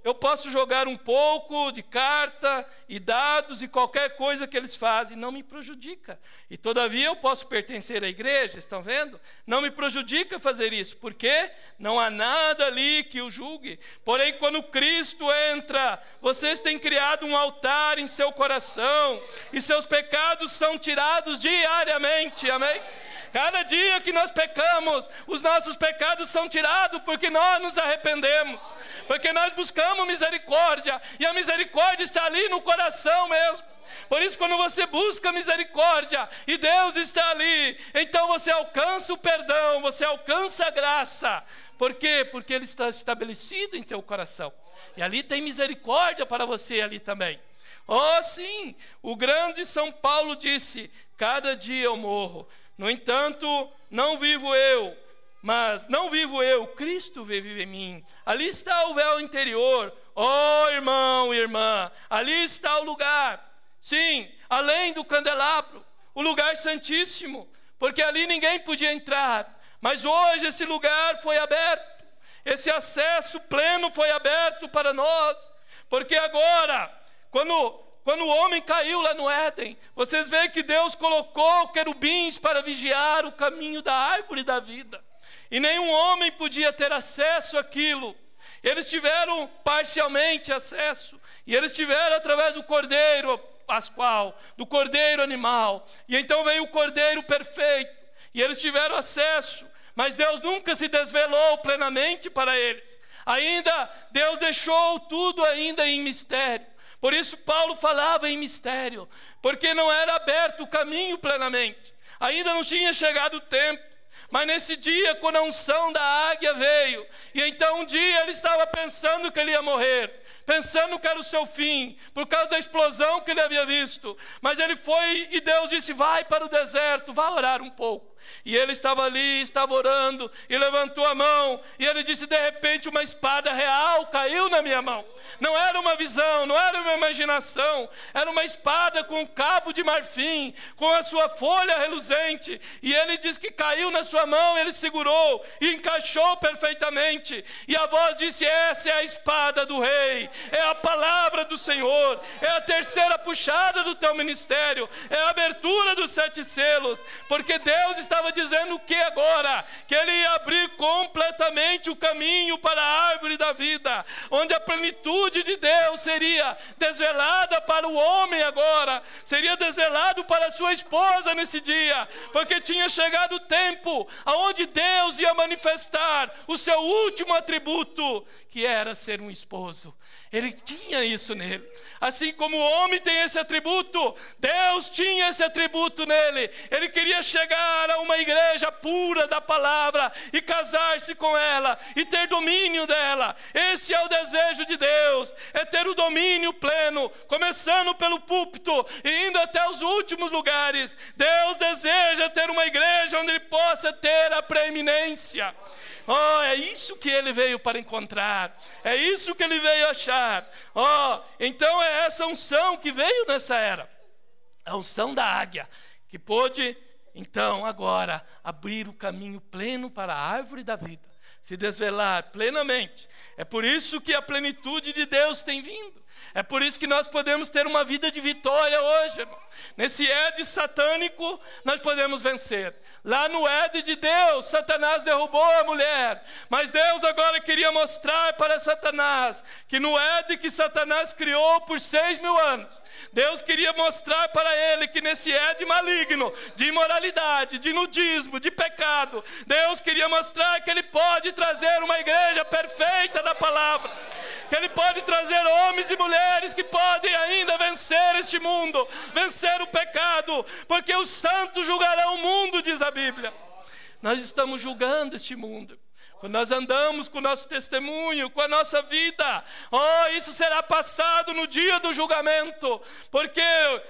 eu posso jogar um pouco de carta e dados e qualquer coisa que eles fazem, não me prejudica. E todavia eu posso pertencer à igreja, estão vendo? Não me prejudica fazer isso, porque não há nada ali que o julgue. Porém, quando Cristo entra, vocês têm criado um altar em seu coração, e seus pecados são tirados diariamente, amém? Cada dia que nós pecamos, os nossos pecados são tirados porque nós nos arrependemos, porque nós buscamos misericórdia, e a misericórdia está ali no coração mesmo. Por isso, quando você busca misericórdia e Deus está ali, então você alcança o perdão, você alcança a graça. Por quê? Porque Ele está estabelecido em seu coração, e ali tem misericórdia para você ali também. Sim, o grande São Paulo disse, cada dia eu morro. No entanto, não vivo eu, Cristo vive em mim. Ali está o véu interior. Irmão e irmã, ali está o lugar. Sim, além do candelabro, o lugar santíssimo, porque ali ninguém podia entrar. Mas hoje esse lugar foi aberto, esse acesso pleno foi aberto para nós. Porque agora, quando o homem caiu lá no Éden, vocês veem que Deus colocou querubins para vigiar o caminho da árvore da vida. E nenhum homem podia ter acesso àquilo. Eles tiveram parcialmente acesso. E eles tiveram através do cordeiro pascual, do cordeiro animal. E então veio o cordeiro perfeito. E eles tiveram acesso. Mas Deus nunca se desvelou plenamente para eles. Ainda, Deus deixou tudo ainda em mistério. Por isso Paulo falava em mistério, porque não era aberto o caminho plenamente. Ainda não tinha chegado o tempo. Mas nesse dia, quando a unção da águia veio, e então um dia ele estava pensando que ele ia morrer, pensando que era o seu fim, por causa da explosão que ele havia visto. Mas ele foi e Deus disse: vai para o deserto, vá orar um pouco. E ele estava ali, estava orando, e levantou a mão, e ele disse: de repente uma espada real caiu na minha mão. Não era uma visão, não era uma imaginação, era uma espada com um cabo de marfim, com a sua folha reluzente. E ele diz que caiu na sua mão, ele segurou e encaixou perfeitamente. E a voz disse: essa é a espada do rei, é a palavra do Senhor, é a terceira puxada do teu ministério, é a abertura dos 7 selos, porque Deus estava dizendo o que agora? Que ele ia abrir completamente o caminho para a árvore da vida, onde a plenitude de Deus seria desvelada para o homem agora, seria desvelado para a sua esposa nesse dia, porque tinha chegado o tempo aonde Deus ia manifestar o seu último atributo, que era ser um esposo. Ele tinha isso nele. Assim como o homem tem esse atributo, Deus tinha esse atributo nele. Ele queria chegar a uma igreja pura da palavra e casar-se com ela e ter domínio dela. Esse é o desejo de Deus, é ter o domínio pleno, começando pelo púlpito e indo até os últimos lugares. Deus deseja ter uma igreja onde ele possa ter a preeminência. Oh, é isso que ele veio para encontrar, é isso que ele veio achar. Oh, então é essa unção que veio nessa era, a unção da águia, que pôde então agora abrir o caminho pleno para a árvore da vida, se desvelar plenamente. É por isso que a plenitude de Deus tem vindo. É por isso que nós podemos ter uma vida de vitória hoje, irmão. Nesse Éden satânico, nós podemos vencer. Lá no Éden de Deus, Satanás derrubou a mulher. Mas Deus agora queria mostrar para Satanás que no Éden que Satanás criou por 6.000 anos, Deus queria mostrar para ele que nesse Éden maligno, de imoralidade, de nudismo, de pecado, Deus queria mostrar que ele pode trazer uma igreja perfeita da palavra, que ele pode trazer homens e mulheres que podem ainda vencer este mundo, vencer o pecado, porque os santos julgarão o mundo, diz a Bíblia. Nós estamos julgando este mundo. Quando nós andamos com o nosso testemunho, com a nossa vida, oh, isso será passado no dia do julgamento, porque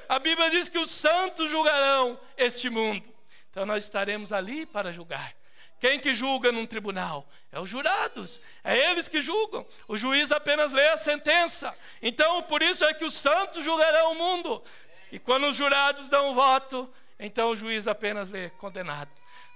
a Bíblia diz que os santos julgarão este mundo. Então nós estaremos ali para julgar. Quem que julga num tribunal? É os jurados, é eles que julgam. O juiz apenas lê a sentença. Então por isso é que os santos julgarão o mundo. E quando os jurados dão o voto, então o juiz apenas lê condenado.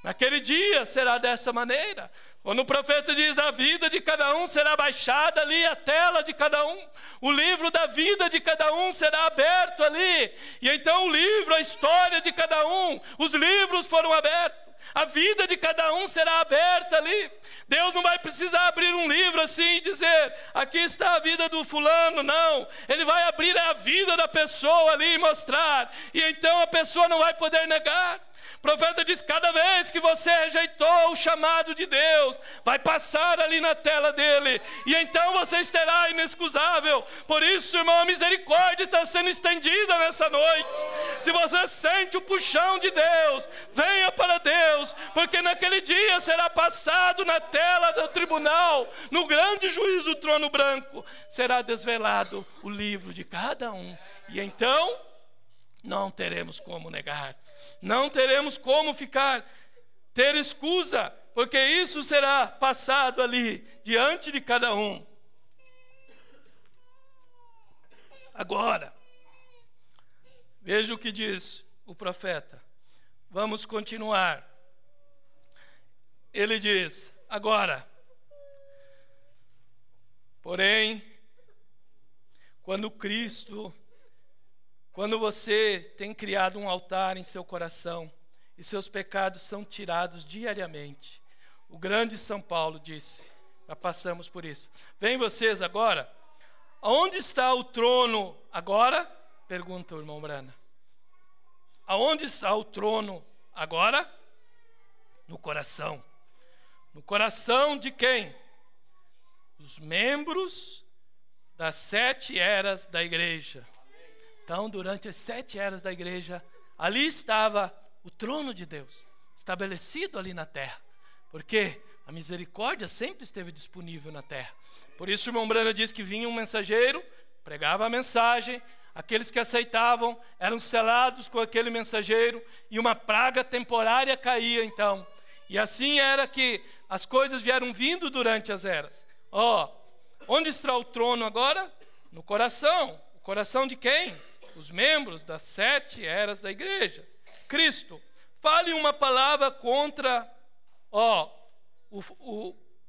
Naquele dia será dessa maneira. Quando o profeta diz: a vida de cada um será baixada ali, a tela de cada um, o livro da vida de cada um será aberto ali. E então o livro, a história de cada um, os livros foram abertos. A vida de cada um será aberta ali. Deus não vai precisar abrir um livro assim e dizer: aqui está a vida do fulano. Não, ele vai abrir a vida da pessoa ali e mostrar. E então a pessoa não vai poder negar. O profeta diz: cada vez que você rejeitou o chamado de Deus, vai passar ali na tela dele, e então você estará inexcusável. Por isso, irmão, a misericórdia está sendo estendida nessa noite. Se você sente o puxão de Deus, venha para Deus, porque naquele dia será passado na tela do tribunal, no grande juízo do trono branco, será desvelado o livro de cada um, e então não teremos como negar. Não teremos como ter escusa, porque isso será passado ali, diante de cada um. Agora, veja o que diz o profeta. Vamos continuar. Ele diz: agora, porém, quando você tem criado um altar em seu coração e seus pecados são tirados diariamente. O grande São Paulo disse, já passamos por isso. Vem vocês agora. Aonde está o trono agora? Pergunta o irmão Brana. Aonde está o trono agora? No coração. No coração de quem? Os membros das 7 eras da igreja. Então, durante as 7 eras da igreja, ali estava o trono de Deus. estabelecido ali na terra. Porque a misericórdia sempre esteve disponível na terra. Por isso o irmão Branham diz que vinha um mensageiro, pregava a mensagem, aqueles que aceitavam eram selados com aquele mensageiro e uma praga temporária caía então. E assim era que as coisas vieram vindo durante as eras. Onde está o trono agora? No coração. O coração de quem? Os membros das 7 eras da igreja. Cristo. Fale uma palavra contra,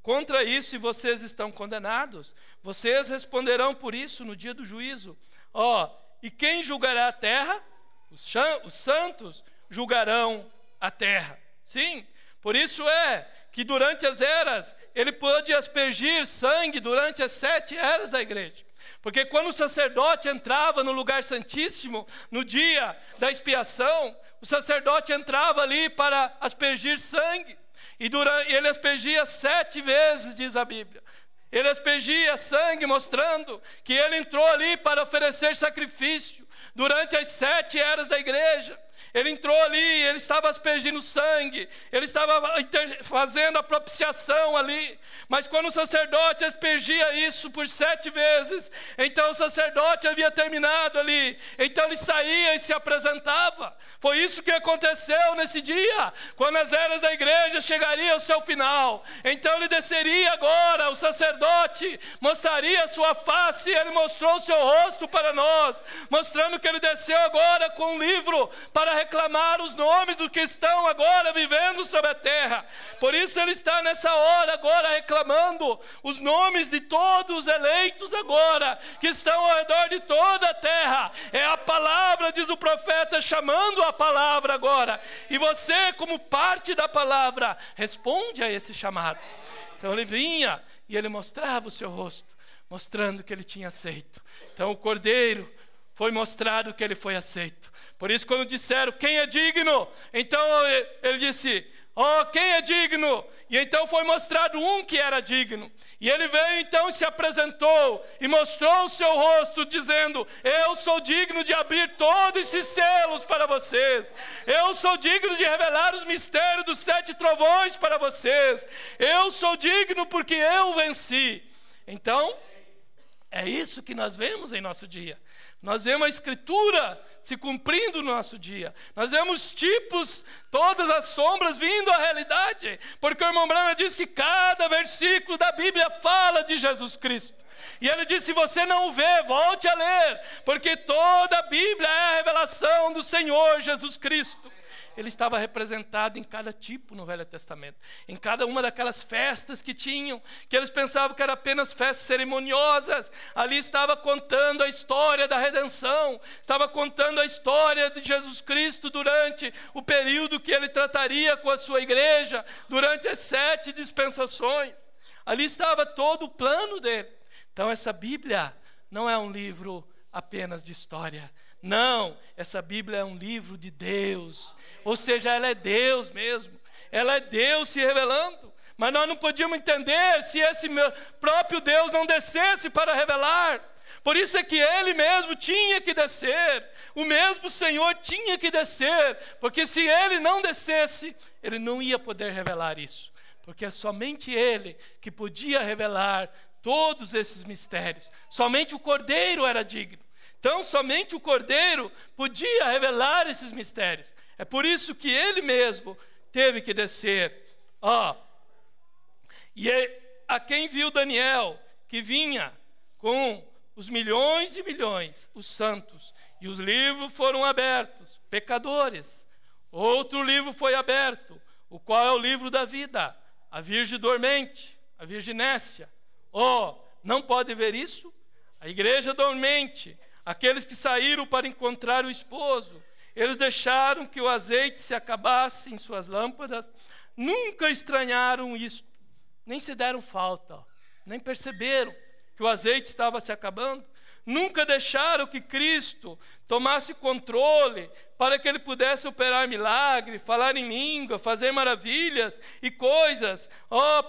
contra isso e vocês estão condenados. Vocês responderão por isso no dia do juízo. E quem julgará a terra? Os santos julgarão a terra. Sim, por isso é que durante as eras, ele pôde aspergir sangue durante as 7 eras da igreja. Porque quando o sacerdote entrava no lugar santíssimo, no dia da expiação, o sacerdote entrava ali para aspergir sangue. E ele aspergia 7 vezes, diz a Bíblia. Ele aspergia sangue, mostrando que ele entrou ali para oferecer sacrifício durante as 7 eras da igreja. Ele entrou ali, ele estava aspergindo sangue, ele estava fazendo a propiciação ali. Mas quando o sacerdote aspergia isso por 7 vezes, então o sacerdote havia terminado ali. Então ele saía e se apresentava. Foi isso que aconteceu nesse dia, quando as eras da igreja chegariam ao seu final. Então ele desceria agora, o sacerdote mostraria a sua face, ele mostrou o seu rosto para nós, mostrando que ele desceu agora com um livro para reclamar os nomes dos que estão agora vivendo sobre a terra. Por isso ele está nessa hora agora reclamando os nomes de todos os eleitos agora, que estão ao redor de toda a terra. É a palavra, diz o profeta, chamando a palavra agora. E você, como parte da palavra, responde a esse chamado. Então ele vinha e ele mostrava o seu rosto, mostrando que ele tinha aceito. Então o Cordeiro foi mostrado que ele foi aceito. Por isso quando disseram, quem é digno? Então ele disse, quem é digno? E então foi mostrado um que era digno. E ele veio então e se apresentou e mostrou o seu rosto, dizendo, eu sou digno de abrir todos esses selos para vocês. Eu sou digno de revelar os mistérios dos 7 trovões para vocês. Eu sou digno porque eu venci. Então, é isso que nós vemos em nosso dia. Nós vemos a Escritura se cumprindo no nosso dia. Nós vemos tipos, todas as sombras vindo à realidade. Porque o irmão Branham diz que cada versículo da Bíblia fala de Jesus Cristo. E ele diz, se você não o vê, volte a ler. Porque toda a Bíblia é a revelação do Senhor Jesus Cristo. Ele estava representado em cada tipo no Velho Testamento. Em cada uma daquelas festas que tinham, que eles pensavam que eram apenas festas cerimoniosas. Ali estava contando a história da redenção. Estava contando a história de Jesus Cristo durante o período que ele trataria com a sua igreja. Durante as 7 dispensações. Ali estava todo o plano dele. Então essa Bíblia não é um livro apenas de história. Não, essa Bíblia é um livro de Deus. Ou seja, ela é Deus mesmo. Ela é Deus se revelando. Mas nós não podíamos entender se esse próprio Deus não descesse para revelar. Por isso é que Ele mesmo tinha que descer. O mesmo Senhor tinha que descer. Porque se Ele não descesse, Ele não ia poder revelar isso. Porque é somente Ele que podia revelar todos esses mistérios. Somente o Cordeiro era digno. Então, somente o Cordeiro podia revelar esses mistérios. É por isso que ele mesmo teve que descer. E a quem viu Daniel, que vinha com os milhões e milhões, os santos, e os livros foram abertos, pecadores. Outro livro foi aberto, o qual é o livro da vida, a Virgem dormente, a Virginécia. Não pode ver isso? A igreja dormente, aqueles que saíram para encontrar o esposo, eles deixaram que o azeite se acabasse em suas lâmpadas, nunca estranharam isso, nem se deram falta, nem perceberam que o azeite estava se acabando, nunca deixaram que Cristo tomasse controle para que ele pudesse operar milagre, falar em língua, fazer maravilhas e coisas,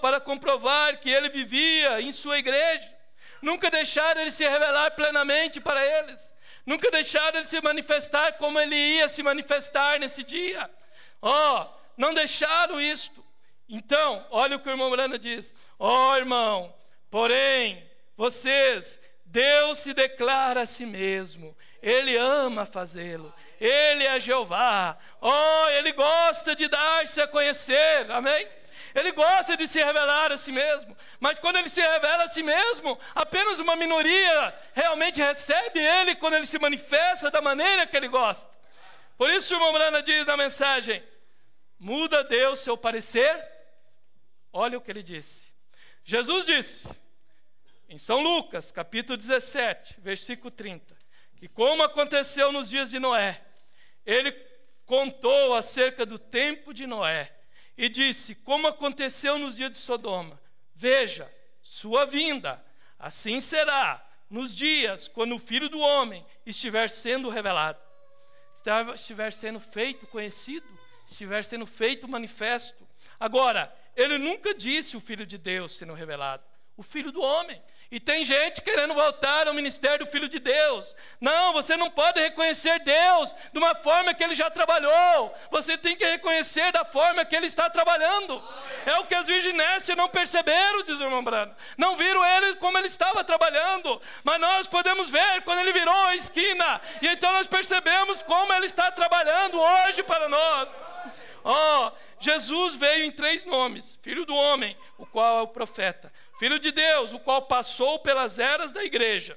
para comprovar que ele vivia em sua igreja. Nunca deixaram ele se revelar plenamente para eles. Nunca deixaram ele se manifestar como ele ia se manifestar nesse dia. não deixaram isto. Então, olha o que o irmão Branham diz. Irmão, porém, vocês, Deus se declara a si mesmo. Ele ama fazê-lo. Ele é Jeová. Ele gosta de dar-se a conhecer. Amém? Ele gosta de se revelar a si mesmo. Mas quando ele se revela a si mesmo, apenas uma minoria realmente recebe ele quando ele se manifesta da maneira que ele gosta. Por isso o irmão Branham diz na mensagem: muda Deus seu parecer? Olha o que ele disse. Jesus disse, em São Lucas, capítulo 17, versículo 30, que como aconteceu nos dias de Noé, ele contou acerca do tempo de Noé, e disse, como aconteceu nos dias de Sodoma, veja, sua vinda, assim será nos dias quando o Filho do Homem estiver sendo revelado, estiver sendo feito conhecido, estiver sendo feito manifesto. Agora, ele nunca disse o Filho de Deus sendo revelado, o Filho do Homem. E tem gente querendo voltar ao ministério do Filho de Deus. Não, você não pode reconhecer Deus de uma forma que Ele já trabalhou. Você tem que reconhecer da forma que Ele está trabalhando. É o que as virginésias não perceberam, diz o irmão Branham. Não viram Ele como Ele estava trabalhando. Mas nós podemos ver quando Ele virou a esquina. E então nós percebemos como Ele está trabalhando hoje para nós. Jesus veio em 3 nomes: Filho do Homem, o qual é o profeta; Filho de Deus, o qual passou pelas eras da igreja;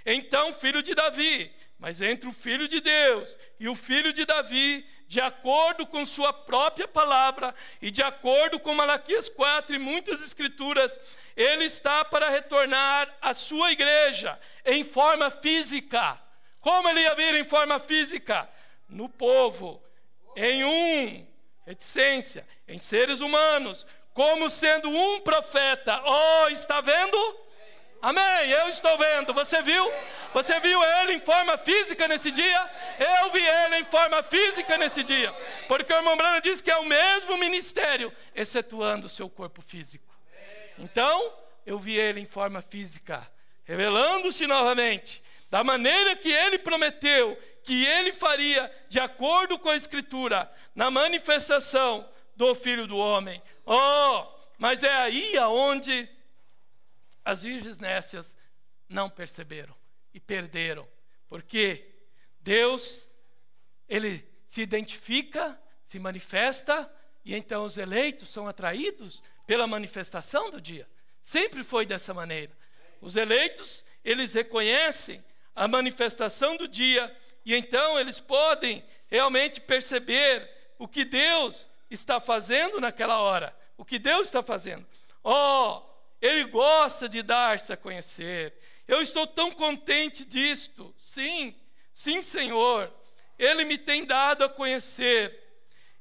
então Filho de Davi. Mas entre o Filho de Deus e o Filho de Davi, de acordo com sua própria palavra e de acordo com Malaquias 4 e muitas escrituras, ele está para retornar à sua igreja em forma física. Como ele ia vir em forma física? No povo, em reticência, em seres humanos, como sendo um profeta. Está vendo? Amém, eu estou vendo. Você viu? Você viu ele em forma física nesse dia? Eu vi ele em forma física nesse dia. Porque o irmão Branham diz que é o mesmo ministério, excetuando o seu corpo físico. Então, eu vi ele em forma física, revelando-se novamente, da maneira que ele prometeu que ele faria, de acordo com a Escritura, na manifestação do Filho do Homem. Mas é aí aonde as virgens nécias não perceberam e perderam. Porque Deus, Ele se identifica, se manifesta, e então os eleitos são atraídos pela manifestação do dia. Sempre foi dessa maneira. Os eleitos, eles reconhecem a manifestação do dia, e então eles podem realmente perceber o que Deus está fazendo naquela hora. O que Deus está fazendo. Ele gosta de dar-se a conhecer. Eu estou tão contente disto. Sim, Senhor. Ele me tem dado a conhecer.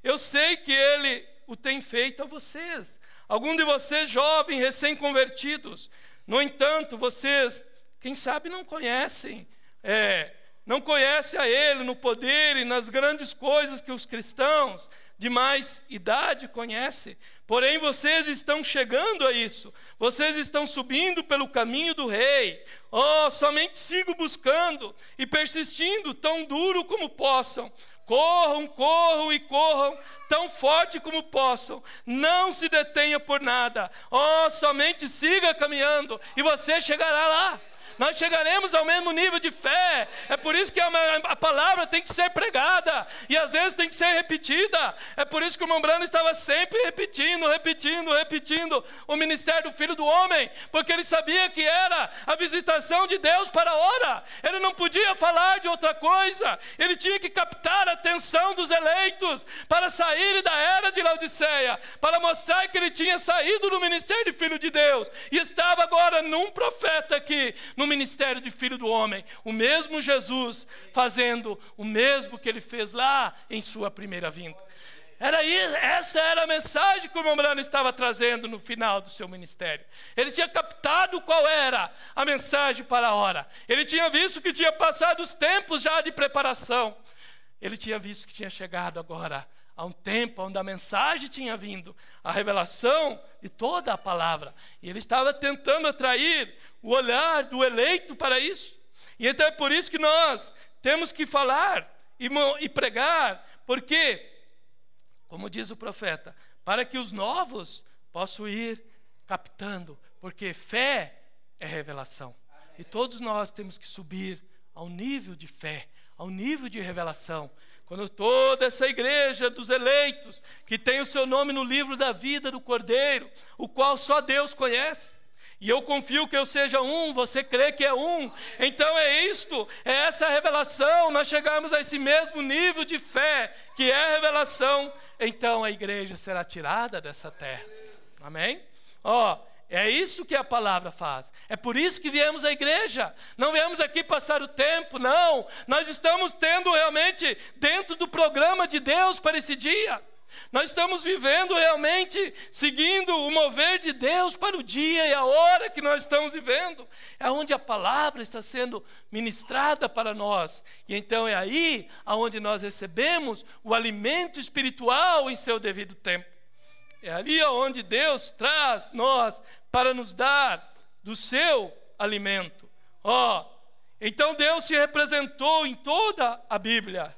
Eu sei que Ele o tem feito a vocês. Alguns de vocês jovens, recém-convertidos. No entanto, vocês, quem sabe, não conhecem. Não conhecem a Ele no poder e nas grandes coisas que os cristãos de mais idade conhecem. Porém, vocês estão chegando a isso. Vocês estão subindo pelo caminho do Rei. Somente sigam buscando e persistindo tão duro como possam. Corram e corram tão forte como possam. Não se detenha por nada. Somente siga caminhando e você chegará lá. Nós chegaremos ao mesmo nível de fé. É por isso que a palavra tem que ser pregada. E às vezes tem que ser repetida. É por isso que o irmão Branham estava sempre repetindo o ministério do Filho do Homem. Porque ele sabia que era a visitação de Deus para a hora. Ele não podia falar de outra coisa. Ele tinha que captar a atenção dos eleitos para sair da era de Laodiceia. Para mostrar que ele tinha saído do ministério de Filho de Deus. E estava agora num profeta aqui, no ministério de Filho do Homem, o mesmo Jesus fazendo o mesmo que ele fez lá em sua primeira vinda. Essa era a mensagem que o irmão Branham estava trazendo no final do seu ministério. Ele tinha captado qual era a mensagem para a hora. Ele tinha visto que tinha passado os tempos já de preparação. Ele tinha visto que tinha chegado agora a um tempo onde a mensagem tinha vindo, a revelação de toda a palavra. E ele estava tentando atrair o olhar do eleito para isso. E então é por isso que nós temos que falar e pregar, porque como diz o profeta, para que os novos possam ir captando, porque fé é revelação. E todos nós temos que subir ao nível de fé, ao nível de revelação. Quando toda essa igreja dos eleitos, que tem o seu nome no livro da vida do Cordeiro, o qual só Deus conhece, e eu confio que eu seja um, você crê que é um, então é isto, é essa revelação, nós chegamos a esse mesmo nível de fé, que é a revelação, então a igreja será tirada dessa terra. Amém? É isso que a palavra faz. É por isso que viemos à igreja. Não viemos aqui passar o tempo, não. Nós estamos tendo realmente dentro do programa de Deus para esse dia. Nós estamos vivendo realmente, seguindo o mover de Deus para o dia e a hora que nós estamos vivendo. É onde a palavra está sendo ministrada para nós. E então é aí onde nós recebemos o alimento espiritual em seu devido tempo. É ali onde Deus traz nós para nos dar do seu alimento. Então Deus se representou em toda a Bíblia.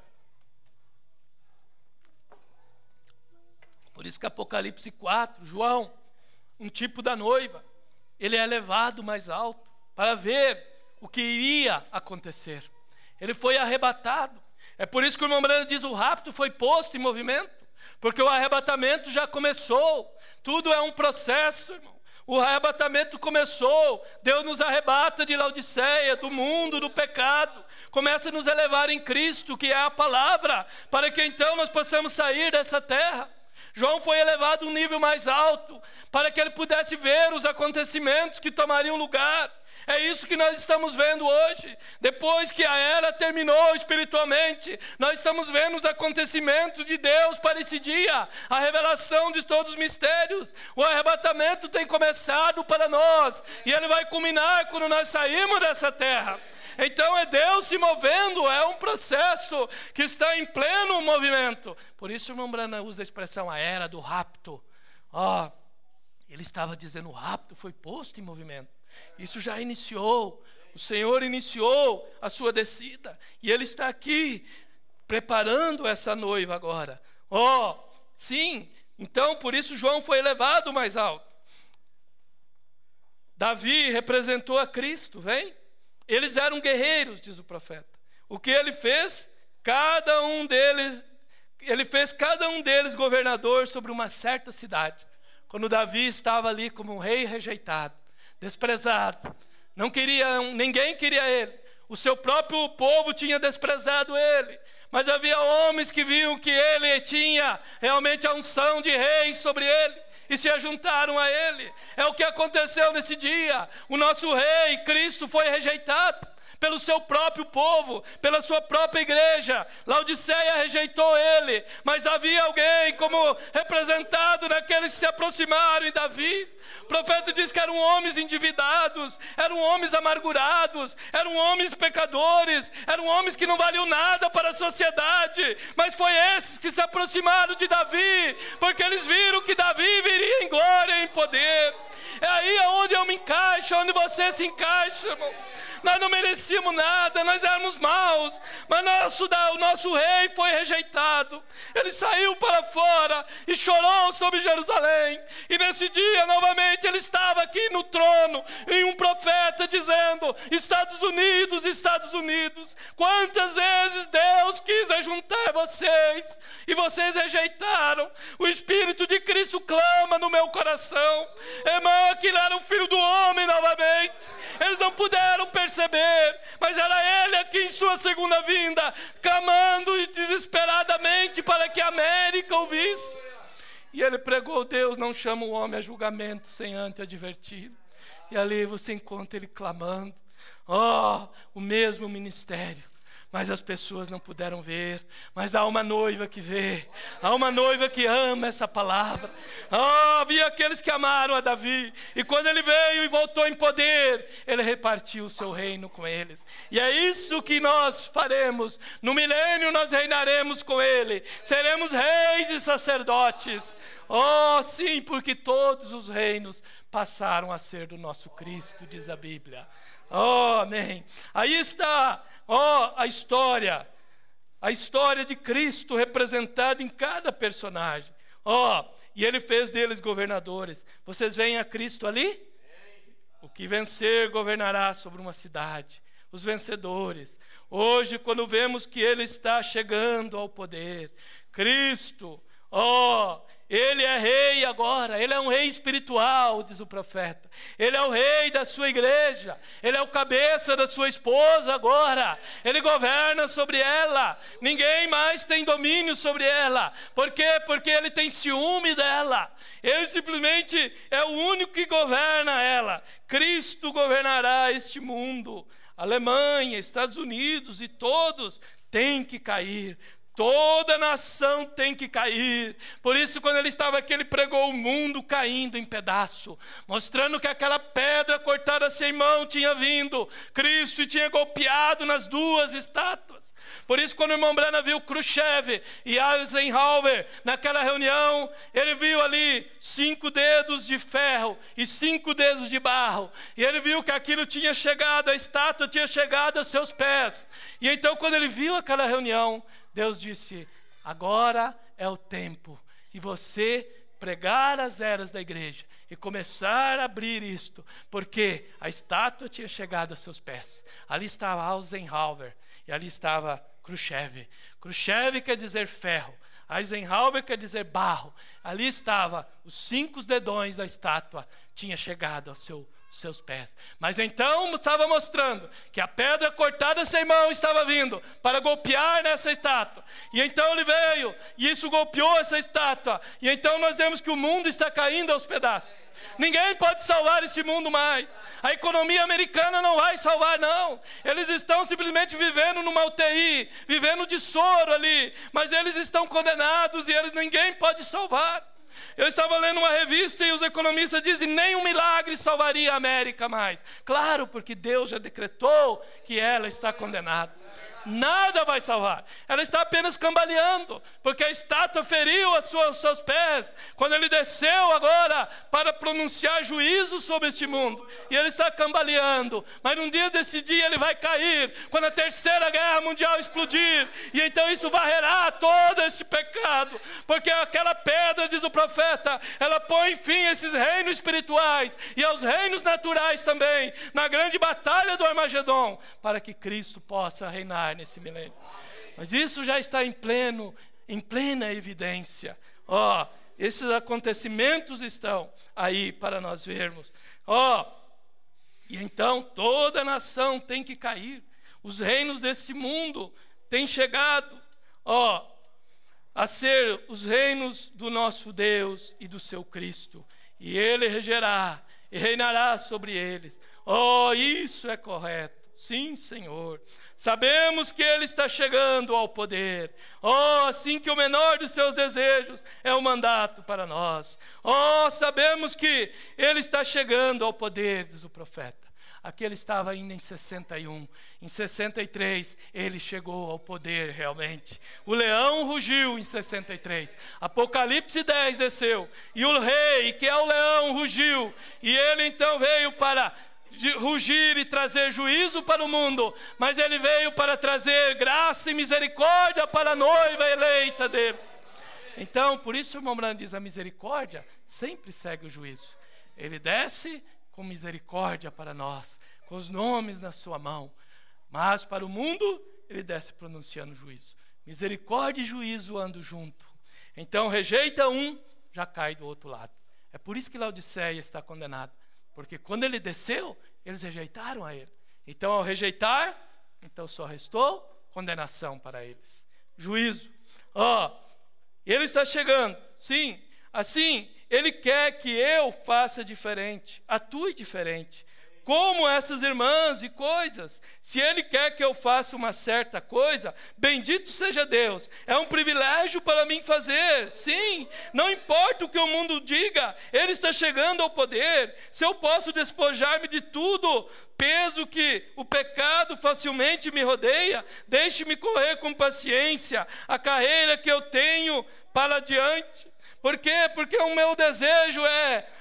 Por isso que Apocalipse 4, João, um tipo da noiva, ele é levado mais alto para ver o que iria acontecer. Ele foi arrebatado. É por isso que o irmão Branham diz: o rapto foi posto em movimento, porque o arrebatamento já começou. Tudo é um processo, irmão. O arrebatamento começou. Deus nos arrebata de Laodiceia, do mundo, do pecado. Começa a nos elevar em Cristo, que é a palavra, para que então nós possamos sair dessa terra. João foi elevado a um nível mais alto, para que ele pudesse ver os acontecimentos que tomariam lugar. É isso que nós estamos vendo hoje. Depois que a era terminou espiritualmente, nós estamos vendo os acontecimentos de Deus para esse dia, a revelação de todos os mistérios. O arrebatamento tem começado para nós, e ele vai culminar quando nós sairmos dessa terra. Então é Deus se movendo, é um processo que está em pleno movimento. Por isso o irmão Branham usa a expressão a era do rapto. Ele estava dizendo: o rapto foi posto em movimento. Isso já iniciou. O Senhor iniciou a sua descida, e Ele está aqui preparando essa noiva agora. Sim, então por isso João foi elevado mais alto. Davi representou a Cristo, vem? Eles eram guerreiros, diz o profeta. O que ele fez? Ele fez cada um deles governador sobre uma certa cidade. Quando Davi estava ali como um rei rejeitado, desprezado, ninguém queria ele. O seu próprio povo tinha desprezado ele. Mas havia homens que viam que ele tinha realmente a unção de rei sobre ele, e se ajuntaram a ele. É o que aconteceu nesse dia. O nosso rei, Cristo, foi rejeitado pelo seu próprio povo, pela sua própria igreja. Laodiceia rejeitou ele, mas havia alguém como representado naqueles que se aproximaram de Davi. O profeta diz que eram homens endividados, eram homens amargurados, eram homens pecadores, eram homens que não valiam nada para a sociedade, mas foi esses que se aproximaram de Davi, porque eles viram que Davi viria em glória e em poder. É aí onde eu me encaixo, onde você se encaixa, irmão. Nós não merecíamos nada, nós éramos maus, mas o nosso rei foi rejeitado. Ele saiu para fora e chorou sobre Jerusalém. E nesse dia, novamente, ele estava aqui no trono, em um profeta dizendo: Estados Unidos, Estados Unidos. Quantas vezes Deus quis ajuntar vocês e vocês rejeitaram. O Espírito de Cristo clama no meu coração. Irmão, aquilo era o Filho do Homem novamente. Eles não puderam perceber, mas era ele aqui em sua segunda vinda, clamando desesperadamente para que a América ouvisse. E ele pregou: Deus não chama o homem a julgamento sem antes advertir. E ali você encontra ele clamando. O mesmo ministério. Mas as pessoas não puderam ver. Mas há uma noiva que vê. Há uma noiva que ama essa palavra. Havia aqueles que amaram a Davi. E quando ele veio e voltou em poder, ele repartiu o seu reino com eles. E é isso que nós faremos. No milênio nós reinaremos com ele. Seremos reis e sacerdotes. Sim, porque todos os reinos passaram a ser do nosso Cristo, diz a Bíblia. Amém. Aí está a história a história de Cristo representada em cada personagem. E ele fez deles governadores. Vocês veem a Cristo ali? O que vencer governará sobre uma cidade. Os vencedores. Hoje, quando vemos que ele está chegando ao poder, Cristo, ele é rei agora, ele é um rei espiritual, diz o profeta. Ele é o rei da sua igreja, ele é o cabeça da sua esposa agora. Ele governa sobre ela, ninguém mais tem domínio sobre ela. Por quê? Porque ele tem ciúme dela. Ele simplesmente é o único que governa ela. Cristo governará este mundo. Alemanha, Estados Unidos e todos têm que cair. Toda nação tem que cair. Por isso, quando ele estava aqui, ele pregou o mundo caindo em pedaço, mostrando que aquela pedra cortada sem mão tinha vindo Cristo e tinha golpeado nas duas estátuas. Por isso, quando o irmão Branham viu Khrushchev e Eisenhower naquela reunião, ele viu ali 5 dedos de ferro e 5 dedos de barro, e ele viu que aquilo tinha chegado, a estátua tinha chegado aos seus pés. E então, quando ele viu aquela reunião, Deus disse: agora é o tempo de você pregar as eras da igreja e começar a abrir isto, porque a estátua tinha chegado aos seus pés. Ali estava Eisenhower e ali estava Khrushchev. Khrushchev quer dizer ferro, Eisenhower quer dizer barro. Ali estava os 5 dedões da estátua, tinha chegado aos seus pés. Mas então estava mostrando que a pedra cortada sem mão estava vindo para golpear nessa estátua. E então ele veio e isso golpeou essa estátua. E então nós vemos que o mundo está caindo aos pedaços. Ninguém pode salvar esse mundo mais. A economia americana não vai salvar, não. Eles estão simplesmente vivendo numa UTI, vivendo de soro ali, mas eles estão condenados e ninguém pode salvar. Eu estava lendo uma revista e os economistas dizem: nem um milagre salvaria a América mais. Claro, porque Deus já decretou que ela está condenada. Nada vai salvar. Ela está apenas cambaleando, porque a estátua feriu os seus pés quando ele desceu agora para pronunciar juízo sobre este mundo. E ele está cambaleando, mas um dia desse dia ele vai cair, quando a terceira guerra mundial explodir. E então isso varrerá todo esse pecado, porque aquela pedra, diz o profeta, ela põe fim a esses reinos espirituais e aos reinos naturais também, na grande batalha do Armagedon, para que Cristo possa reinar nesse milênio. Mas isso já está em plena evidência. Esses acontecimentos estão aí para nós vermos. E então toda nação tem que cair. Os reinos desse mundo têm chegado a ser os reinos do nosso Deus e do seu Cristo. E ele regerá e reinará sobre eles. Isso é correto. Sim, Senhor. Sabemos que ele está chegando ao poder. Assim que o menor dos seus desejos é o mandato para nós. Sabemos que ele está chegando ao poder, diz o profeta. Aqui ele estava ainda em 61. Em 63 ele chegou ao poder realmente. O leão rugiu em 63. Apocalipse 10 desceu. E o rei, que é o leão, rugiu. E ele então veio para rugir e trazer juízo para o mundo, mas ele veio para trazer graça e misericórdia para a noiva eleita dele. Então, por isso o irmão Branham diz: a misericórdia sempre segue o juízo. Ele desce com misericórdia para nós, com os nomes na sua mão, mas para o mundo ele desce pronunciando juízo. Misericórdia e juízo andam junto. Então rejeita um, já cai do outro lado. É por isso que Laodiceia está condenada, porque quando ele desceu, eles rejeitaram a ele. Então, ao rejeitar, então só restou condenação para eles. Juízo. Ele está chegando. Sim. Assim, ele quer que eu faça diferente, atue diferente. Como essas irmãs e coisas. Se ele quer que eu faça uma certa coisa, bendito seja Deus. É um privilégio para mim fazer. Sim, não importa o que o mundo diga, ele está chegando ao poder. Se eu posso despojar-me de tudo, peso que o pecado facilmente me rodeia, deixe-me correr com paciência a carreira que eu tenho para adiante. Por quê? Porque o meu desejo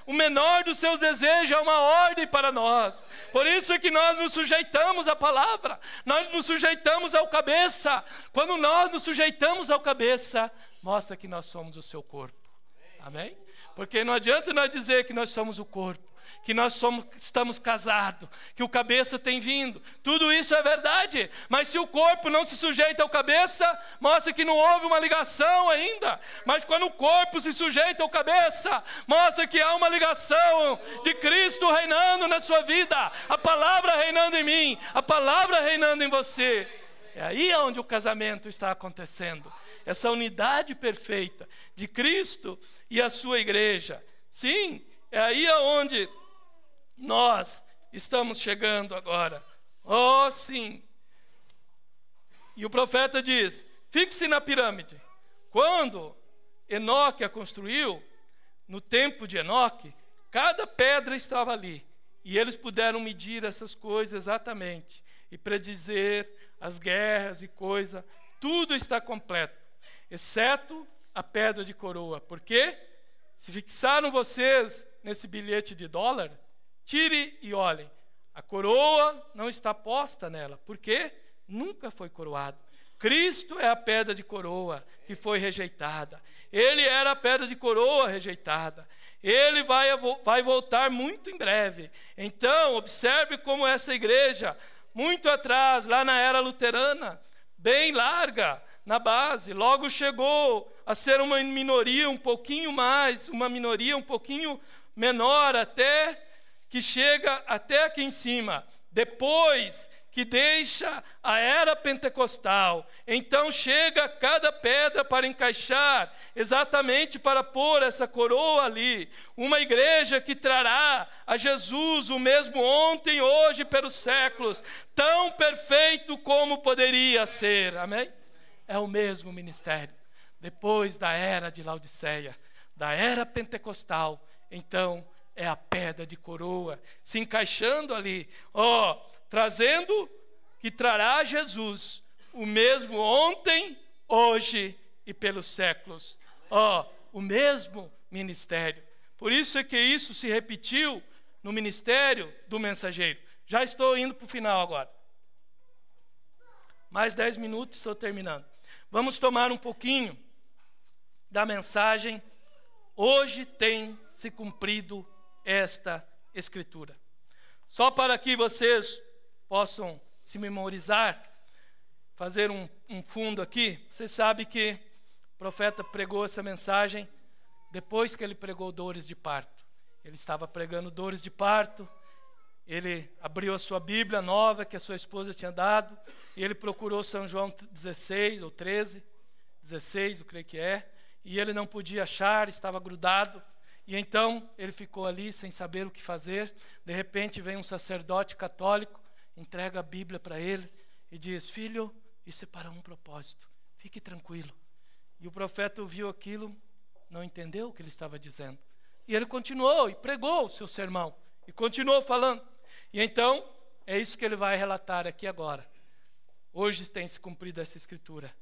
o menor dos seus desejos é uma ordem para nós. Por isso é que nós nos sujeitamos à palavra, nós nos sujeitamos ao cabeça. Quando nós nos sujeitamos ao cabeça, mostra que nós somos o seu corpo. Amém? Porque não adianta nós dizer que nós somos o corpo, que nós estamos casados, que o cabeça tem vindo. Tudo isso é verdade, mas se o corpo não se sujeita ao cabeça, mostra que não houve uma ligação ainda. Mas quando o corpo se sujeita ao cabeça, mostra que há uma ligação de Cristo reinando na sua vida, a palavra reinando em mim, a palavra reinando em você. É aí onde o casamento está acontecendo, essa unidade perfeita de Cristo e a sua igreja. Sim, é aí onde nós estamos chegando agora. Oh, sim. E o profeta diz: fixe na pirâmide. Quando Enoque a construiu, no tempo de Enoque, cada pedra estava ali. E eles puderam medir essas coisas exatamente e predizer as guerras e coisa. Tudo está completo, exceto a pedra de coroa. Por quê? Se fixaram vocês nesse bilhete de dólar, tire e olhem. A coroa não está posta nela. Por quê? Nunca foi coroado. Cristo é a pedra de coroa que foi rejeitada. Ele era a pedra de coroa rejeitada. Ele vai voltar muito em breve. Então, observe como essa igreja, muito atrás, lá na era luterana, bem larga na base, logo chegou a ser uma minoria um pouquinho mais, uma minoria um pouquinho menor, até que chega até aqui em cima. Depois que deixa a era pentecostal, então chega cada pedra para encaixar, exatamente para pôr essa coroa ali. Uma igreja que trará a Jesus o mesmo ontem, hoje, pelos séculos, tão perfeito como poderia ser. Amém? É o mesmo ministério. Depois da era de Laodiceia, da era pentecostal, então é a pedra de coroa se encaixando ali, trazendo, que trará Jesus o mesmo ontem, hoje e pelos séculos. O mesmo ministério. Por isso é que isso se repetiu no ministério do mensageiro. Já estou indo para o final agora. Mais 10 minutos, estou terminando. Vamos tomar um pouquinho da mensagem. Hoje tem se cumprido esta escritura. Só para que vocês possam se memorizar, fazer um fundo aqui. Você sabe que o profeta pregou essa mensagem depois que ele pregou dores de parto. Ele estava pregando dores de parto, ele abriu a sua Bíblia nova que a sua esposa tinha dado, e ele procurou São João 16 ou 13, 16 eu creio que é, e ele não podia achar, estava grudado. E então ele ficou ali sem saber o que fazer. De repente vem um sacerdote católico, entrega a Bíblia para ele e diz: filho, isso é para um propósito, fique tranquilo. E o profeta ouviu aquilo, não entendeu o que ele estava dizendo. E ele continuou e pregou o seu sermão e continuou falando. E então é isso que ele vai relatar aqui agora. Hoje tem se cumprido essa escritura.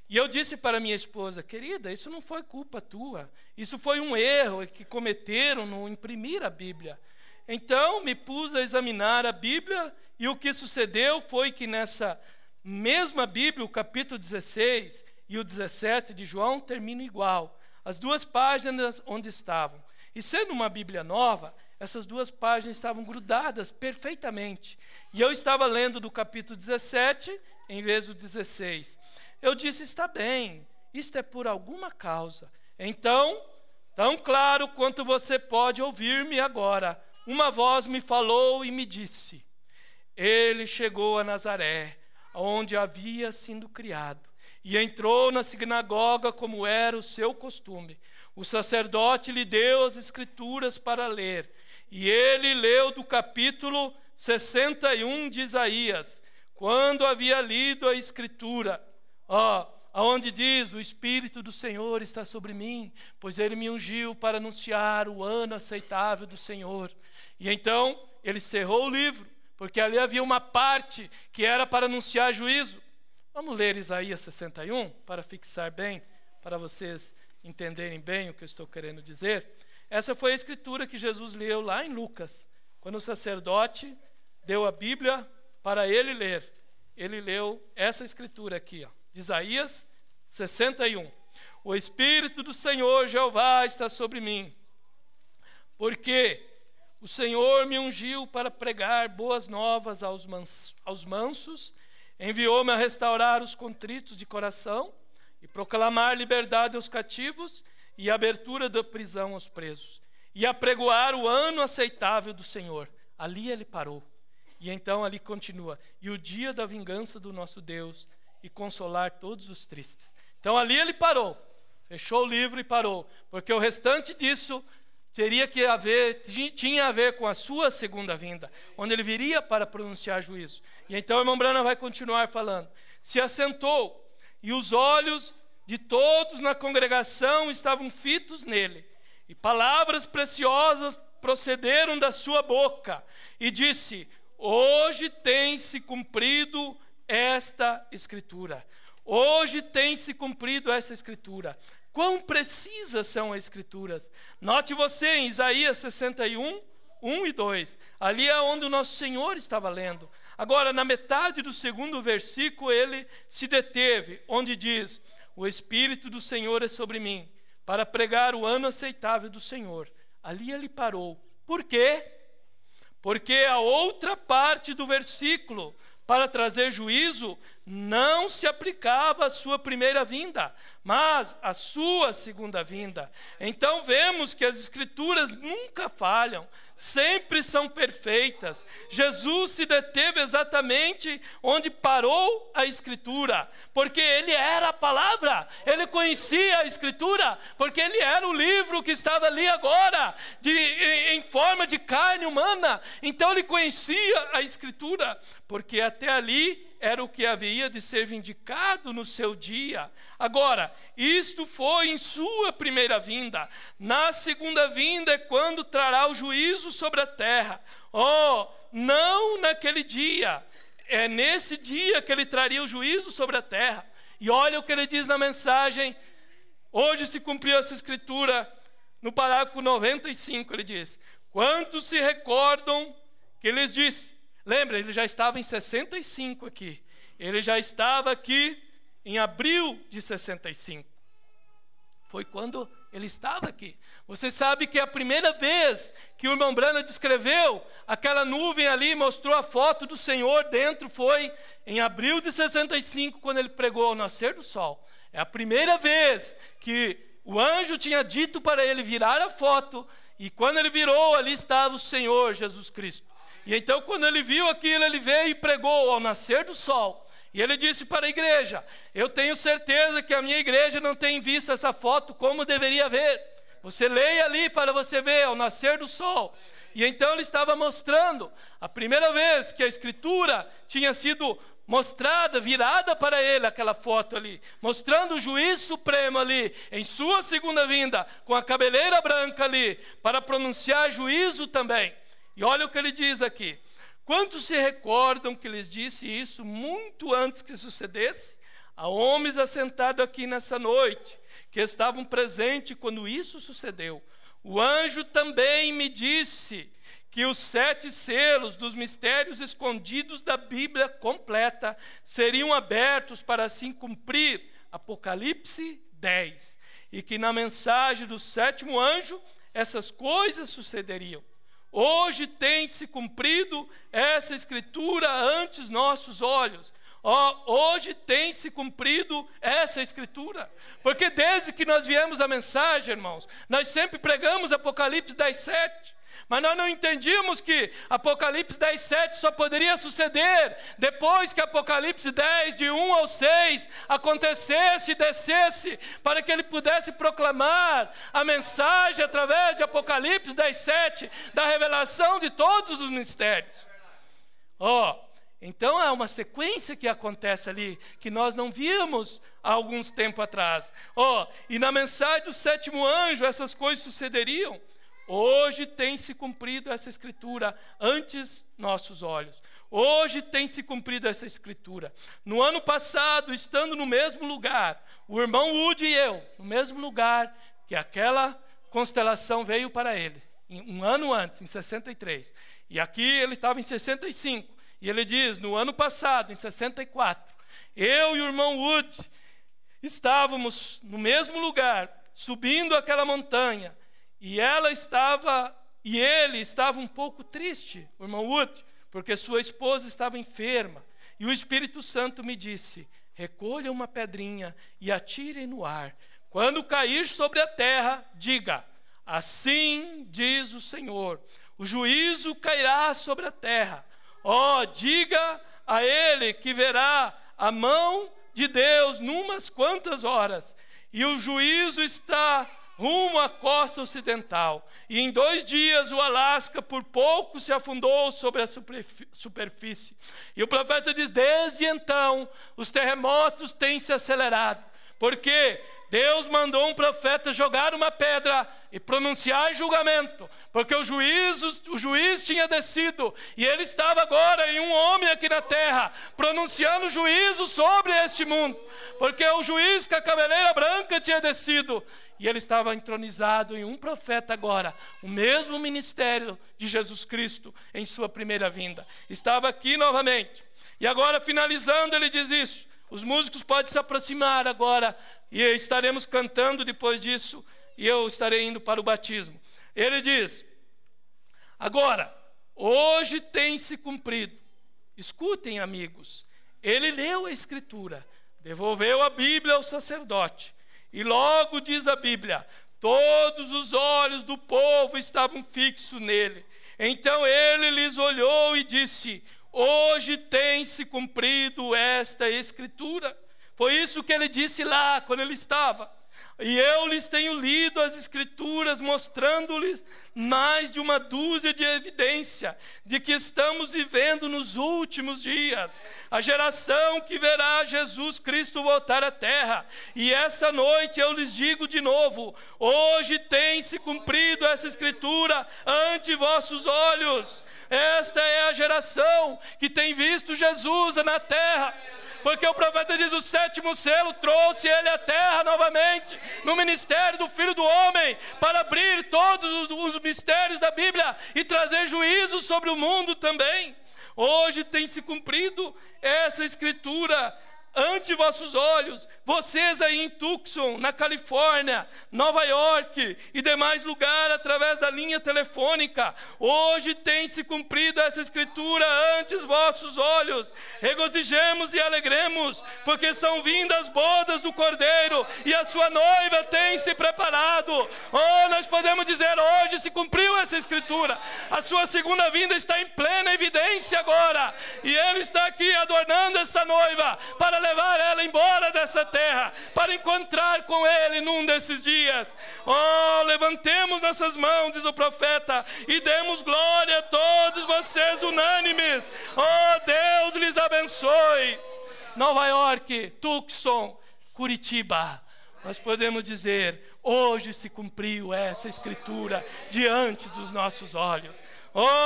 E eu disse para minha esposa: querida, isso não foi culpa tua, isso foi um erro que cometeram no imprimir a Bíblia. Então me pus a examinar a Bíblia, e o que sucedeu foi que nessa mesma Bíblia, o capítulo 16 e o 17 de João terminam igual, as duas páginas onde estavam. E sendo uma Bíblia nova, essas duas páginas estavam grudadas perfeitamente. E eu estava lendo do capítulo 17 em vez do 16. Eu disse: está bem, isto é por alguma causa. Então, tão claro quanto você pode ouvir-me agora, uma voz me falou e me disse: ele chegou a Nazaré, onde havia sido criado, e entrou na sinagoga como era o seu costume. O sacerdote lhe deu as escrituras para ler, e ele leu do capítulo 61 de Isaías. Quando havia lido a escritura, aonde diz: o Espírito do Senhor está sobre mim, pois ele me ungiu para anunciar o ano aceitável do Senhor. E então ele cerrou o livro, porque ali havia uma parte que era para anunciar juízo. Vamos ler Isaías 61 para fixar bem, para vocês entenderem bem o que eu estou querendo dizer, essa foi a escritura que Jesus leu lá em Lucas, quando o sacerdote deu a Bíblia para ele ler. Ele leu essa escritura aqui, ó, de Isaías 61. O Espírito do Senhor Jeová está sobre mim, porque o Senhor me ungiu para pregar boas novas aos mansos, enviou-me a restaurar os contritos de coração e proclamar liberdade aos cativos e abertura da prisão aos presos, e apregoar o ano aceitável do Senhor. Ali ele parou. E então ali continua. E o dia da vingança do nosso Deus, e consolar todos os tristes. Então ali ele parou. Fechou o livro e parou. Porque o restante disso tinha a ver com a sua segunda vinda, onde ele viria para pronunciar juízo. E então o irmão Branham vai continuar falando. Se assentou, e os olhos de todos na congregação estavam fitos nele, e palavras preciosas procederam da sua boca, e disse: hoje tem se cumprido esta escritura. Hoje tem se cumprido essa escritura. Quão precisas são as escrituras. Note você em Isaías 61, 1 e 2. Ali é onde o nosso Senhor estava lendo. Agora, na metade do segundo versículo, ele se deteve, onde diz: o Espírito do Senhor é sobre mim, para pregar o ano aceitável do Senhor. Ali ele parou. Por quê? Porque a outra parte do versículo, para trazer juízo, não se aplicava à sua primeira vinda, mas à sua segunda vinda. Então vemos que as escrituras nunca falham, sempre são perfeitas. Jesus se deteve exatamente onde parou a escritura, porque ele era a palavra, ele conhecia a escritura, porque ele era o livro que estava ali agora, em forma de carne humana. Então ele conhecia a escritura, porque até ali era o que havia de ser vindicado no seu dia. Agora, isto foi em sua primeira vinda. Na segunda vinda é quando trará o juízo sobre a terra. Oh, não naquele dia. É nesse dia que ele traria o juízo sobre a terra. E olha o que ele diz na mensagem. Hoje se cumpriu essa escritura. No parágrafo 95 ele diz: quantos se recordam que lhes disse? Lembra, ele já estava em 65 aqui. Ele já estava aqui em abril de 65. Foi quando ele estava aqui. Você sabe que a primeira vez que o irmão Branham descreveu aquela nuvem ali, mostrou a foto do Senhor dentro, foi em abril de 65, quando ele pregou ao nascer do sol. É a primeira vez que o anjo tinha dito para ele virar a foto, e quando ele virou, ali estava o Senhor Jesus Cristo. E então, quando ele viu aquilo, ele veio e pregou ao nascer do sol. E ele disse para a igreja: eu tenho certeza que a minha igreja não tem visto essa foto como deveria ver. Você leia ali para você ver, ao nascer do sol. E então ele estava mostrando a primeira vez que a escritura tinha sido mostrada, virada para ele, aquela foto ali, mostrando o juiz supremo ali, em sua segunda vinda, com a cabeleira branca ali, para pronunciar juízo também. E olha o que ele diz aqui: quantos se recordam que lhes disse isso muito antes que sucedesse? Há homens assentados aqui nessa noite, que estavam presentes quando isso sucedeu. O anjo também me disse que os 7 selos dos mistérios escondidos da Bíblia completa seriam abertos para assim cumprir Apocalipse 10. E que na mensagem do 7º anjo essas coisas sucederiam. Hoje tem se cumprido essa escritura ante nossos olhos. Hoje tem se cumprido essa escritura. Porque desde que nós viemos a mensagem, irmãos, nós sempre pregamos Apocalipse 10:7. Mas nós não entendíamos que Apocalipse 10:7 só poderia suceder depois que Apocalipse 10, de 1 ao 6, acontecesse e descesse, para que ele pudesse proclamar a mensagem através de Apocalipse 10:7, da revelação de todos os mistérios. Então é uma sequência que acontece ali, que nós não víamos há alguns tempos atrás. E na mensagem do 7º anjo essas coisas sucederiam. Hoje tem se cumprido essa escritura ante nossos olhos. Hoje tem se cumprido essa escritura. No ano passado, estando no mesmo lugar, o irmão Woody e eu, no mesmo lugar que aquela constelação veio para ele, um ano antes, em 63. E aqui ele estava em 65. E ele diz, no ano passado, em 64, eu e o irmão Woody estávamos no mesmo lugar, subindo aquela montanha, e ele estava um pouco triste, o irmão Woody, porque sua esposa estava enferma. E o Espírito Santo me disse, recolha uma pedrinha e atire no ar. Quando cair sobre a terra, diga, assim diz o Senhor, o juízo cairá sobre a terra. Diga a ele que verá a mão de Deus numas quantas horas. E o juízo está rumo à costa ocidental. E em 2 dias o Alasca por pouco se afundou sobre a superfície. E o profeta diz, desde então os terremotos têm se acelerado. Porque Deus mandou um profeta jogar uma pedra e pronunciar julgamento, porque o juiz tinha descido, e ele estava agora em um homem aqui na terra, pronunciando juízo sobre este mundo, porque o juiz com a cabeleira branca tinha descido, e ele estava entronizado em um profeta agora, o mesmo ministério de Jesus Cristo em sua primeira vinda, estava aqui novamente. E agora, finalizando, ele diz isso. Os músicos podem se aproximar agora, e estaremos cantando depois disso, e eu estarei indo para o batismo. Ele diz, agora, hoje tem se cumprido. Escutem, amigos, ele leu a Escritura, devolveu a Bíblia ao sacerdote, e logo diz a Bíblia, todos os olhos do povo estavam fixos nele. Então ele lhes olhou e disse, hoje tem se cumprido esta Escritura. Foi isso que ele disse lá, quando ele estava. E eu lhes tenho lido as Escrituras, mostrando-lhes mais de 12 de evidência de que estamos vivendo nos últimos dias. A geração que verá Jesus Cristo voltar à terra. E essa noite eu lhes digo de novo, hoje tem se cumprido essa Escritura ante vossos olhos. Esta é a geração que tem visto Jesus na terra. Porque o profeta diz, o 7º selo trouxe ele à terra novamente, no ministério do Filho do Homem, para abrir todos os mistérios da Bíblia e trazer juízo sobre o mundo também. Hoje tem se cumprido essa Escritura ante vossos olhos. Vocês aí em Tucson, na Califórnia, Nova York e demais lugares, através da linha telefônica, hoje tem se cumprido essa Escritura ante os vossos olhos. Regozijemos e alegremos, porque são vindas as bodas do Cordeiro e a sua noiva tem se preparado. Nós podemos dizer, hoje se cumpriu essa Escritura. A sua segunda vinda está em plena evidência agora, e ele está aqui adornando essa noiva para levar ela embora dessa terra, para encontrar com ele num desses dias. Levantemos nossas mãos, diz o profeta, e demos glória a todos vocês unânimes. Deus lhes abençoe. Nova York, Tucson, Curitiba, nós podemos dizer, hoje se cumpriu essa Escritura diante dos nossos olhos.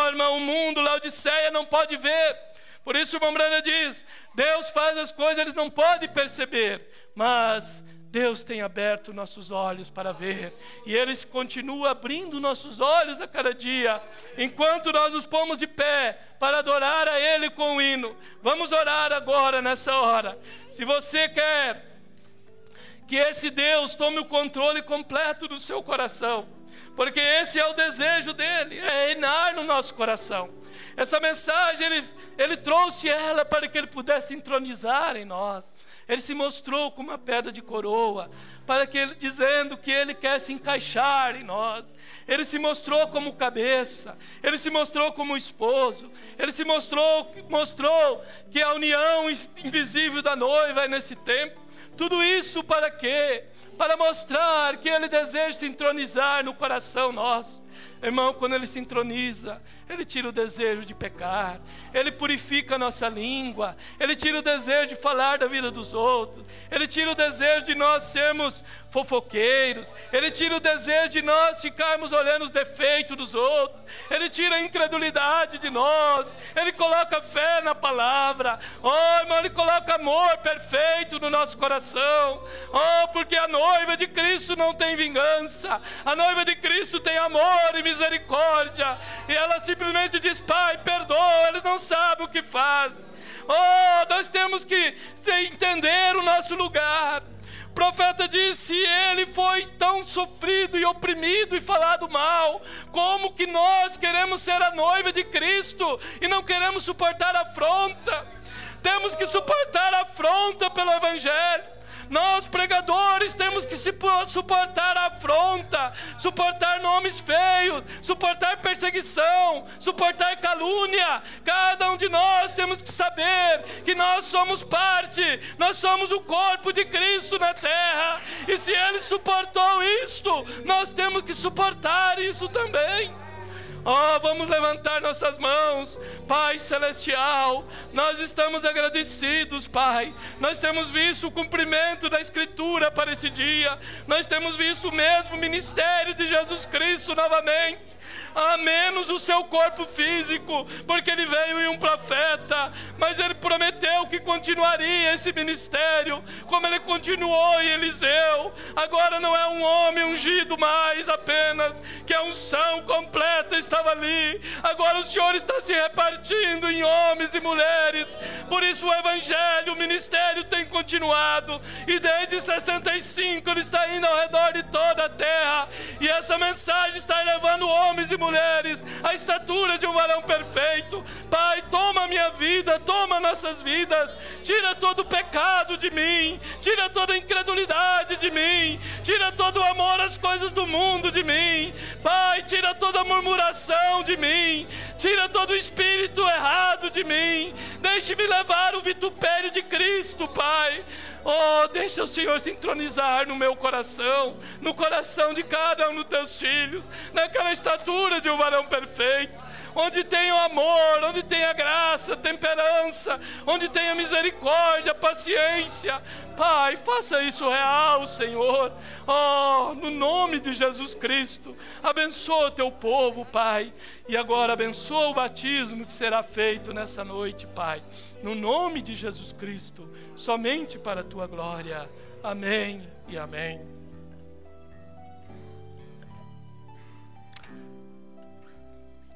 Irmão, o mundo, Laodiceia, não pode ver. Por isso o irmão Branham diz, Deus faz as coisas, eles não podem perceber, mas Deus tem aberto nossos olhos para ver, e Ele continua abrindo nossos olhos a cada dia, enquanto nós nos pomos de pé para adorar a Ele com o hino. Vamos orar agora nessa hora. Se você quer que esse Deus tome o controle completo do seu coração, porque esse é o desejo dele, é reinar no nosso coração. Essa mensagem, ele trouxe ela para que ele pudesse entronizar em nós. Ele se mostrou como uma pedra de coroa, para que ele, dizendo que ele quer se encaixar em nós. Ele se mostrou como cabeça, ele se mostrou como esposo, ele se mostrou que a união invisível da noiva é nesse tempo. Tudo isso para quê? Para mostrar que ele deseja se entronizar no coração nosso. Irmão, quando Ele se entroniza, Ele tira o desejo de pecar, Ele purifica a nossa língua, Ele tira o desejo de falar da vida dos outros, Ele tira o desejo de nós sermos fofoqueiros, Ele tira o desejo de nós ficarmos olhando os defeitos dos outros, Ele tira a incredulidade de nós, Ele coloca fé na palavra. Oh, irmão, Ele coloca amor perfeito no nosso coração. Oh, porque a noiva de Cristo não tem vingança, a noiva de Cristo tem amor e misericórdia, e ela simplesmente diz: Pai, perdoa, eles não sabem o que fazem. Oh, nós temos que entender o nosso lugar. O profeta disse: se ele foi tão sofrido e oprimido e falado mal, como que nós queremos ser a noiva de Cristo e não queremos suportar a afronta? Temos que suportar a afronta pelo Evangelho. Nós, pregadores, temos que suportar a afronta, suportar nomes feios, suportar perseguição, suportar calúnia. Cada um de nós temos que saber que nós somos parte, nós somos o corpo de Cristo na terra. E se Ele suportou isto, nós temos que suportar isso também. Oh, vamos levantar nossas mãos. Pai Celestial, nós estamos agradecidos, Pai. Nós temos visto o cumprimento da Escritura para esse dia. Nós temos visto o mesmo ministério de Jesus Cristo novamente, a menos o seu corpo físico, porque Ele veio em um profeta, mas Ele prometeu que continuaria esse ministério, como Ele continuou em Eliseu. Agora não é um homem ungido mais apenas, que a unção completa estava ali. Agora o Senhor está se repartindo em homens e mulheres. Por isso o Evangelho, o ministério tem continuado, e desde 65 Ele está indo ao redor de toda a terra, e essa mensagem está levando homens e mulheres à estatura de um varão perfeito. Pai, toma a minha vida, toma nossas vidas, tira todo o pecado de mim, tira toda a incredulidade de mim, tira todo o amor às coisas do mundo de mim. Pai, tira toda a murmuração de mim, tira todo o espírito errado de mim, deixe-me levar o vitupério de Cristo, Pai. Oh, deixa o Senhor se entronizar no meu coração, no coração de cada um dos teus filhos, naquela estatura de um varão perfeito, onde tem o amor, onde tem a graça, a temperança, onde tem a misericórdia, a paciência. Pai, faça isso real, Senhor. Oh, no nome de Jesus Cristo, abençoa o teu povo, Pai. E agora abençoa o batismo que será feito nessa noite, Pai. No nome de Jesus Cristo, somente para a tua glória. Amém e amém.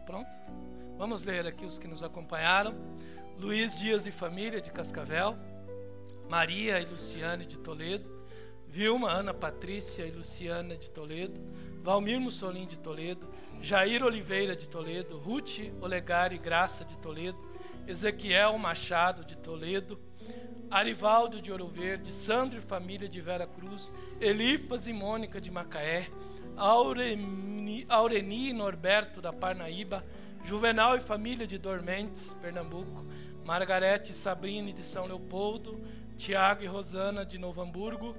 Pronto? Vamos ler aqui os que nos acompanharam. Luiz Dias e família de Cascavel, Maria e Luciane de Toledo, Vilma, Ana Patrícia e Luciana de Toledo, Valmir Mussolim de Toledo, Jair Oliveira de Toledo, Ruth Olegário e Graça de Toledo, Ezequiel Machado de Toledo, Arivaldo de Ouro Verde, Sandro e família de Vera Cruz, Elifas e Mônica de Macaé, Aureni e Norberto da Parnaíba, Juvenal e família de Dormentes, Pernambuco, Margarete e Sabrine de São Leopoldo, Tiago e Rosana de Novo Hamburgo,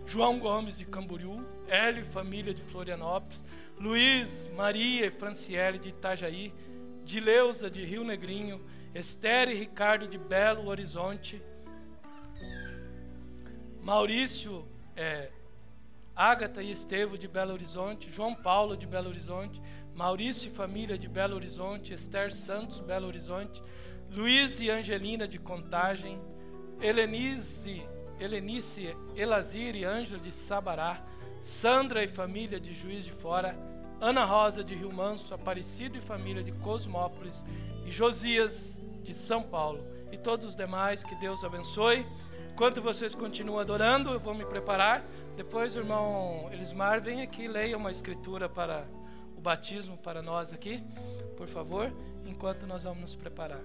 João Gomes de Camboriú, Hélio e família de Florianópolis, Luiz, Maria e Franciele de Itajaí, Dileuza de Rio Negrinho, Esther e Ricardo de Belo Horizonte, Maurício, Ágata e Estevo de Belo Horizonte, João Paulo de Belo Horizonte, Maurício e família de Belo Horizonte, Esther Santos, Belo Horizonte, Luiz e Angelina de Contagem, Helenice, Elazir e Ângela de Sabará, Sandra e família de Juiz de Fora, Ana Rosa de Rio Manso, Aparecido e família de Cosmópolis, e Josias de São Paulo, e todos os demais. Que Deus abençoe. Enquanto vocês continuam adorando, eu vou me preparar. Depois o irmão Elismar vem aqui e leia uma escritura para o batismo para nós aqui, por favor, enquanto nós vamos nos preparar.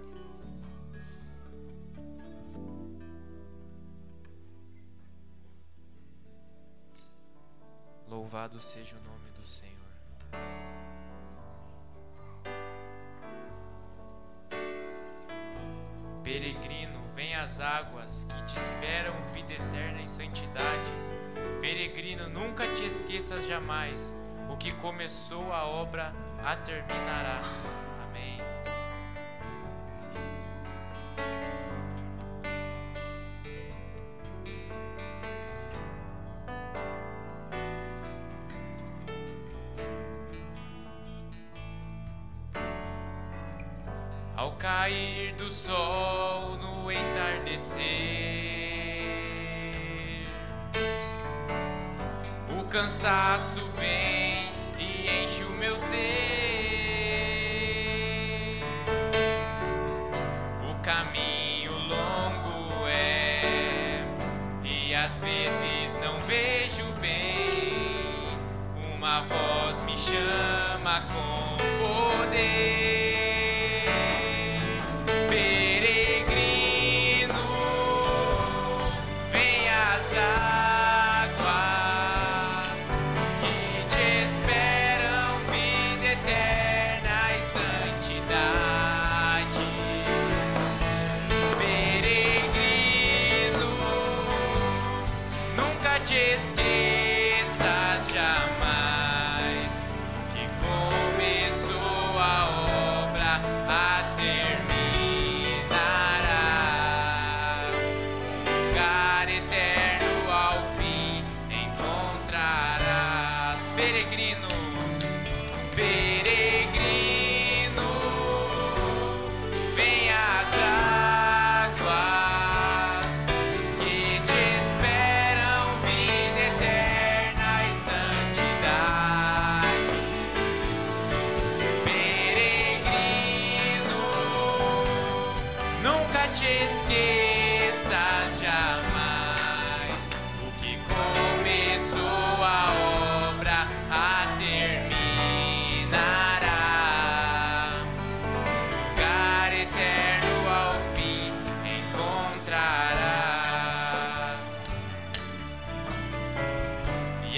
Louvado seja o nome do Senhor. Peregrino, vem às águas que te esperam vida eterna e santidade. Peregrino, nunca te esqueças jamais O que começou a obra a terminará. Amém. Ao cair do sol no entardecer, o cansaço vem e enche o meu ser. O caminho longo é e às vezes não vejo bem. Uma voz me chama com poder.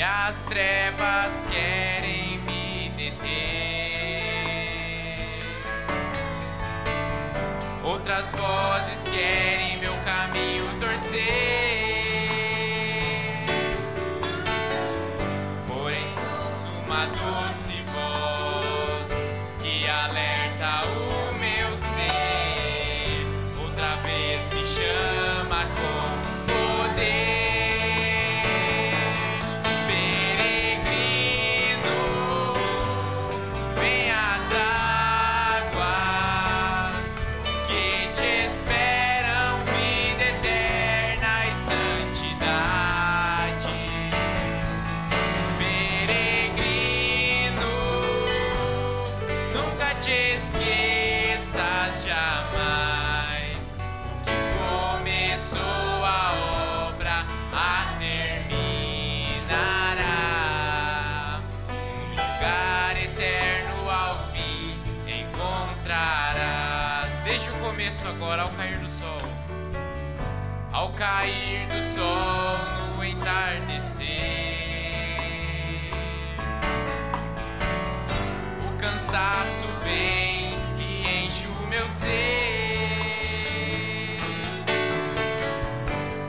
As trevas querem me deter, outras vozes querem meu caminho torcer. Porém, uma doce voz que alerta o meu ser, outra vez me chama com poder. Agora ao cair do sol, ao cair do sol no entardecer, o cansaço vem e enche o meu ser.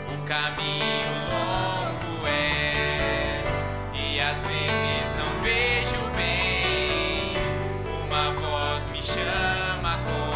O caminho longo é e às vezes não vejo bem. Uma voz me chama com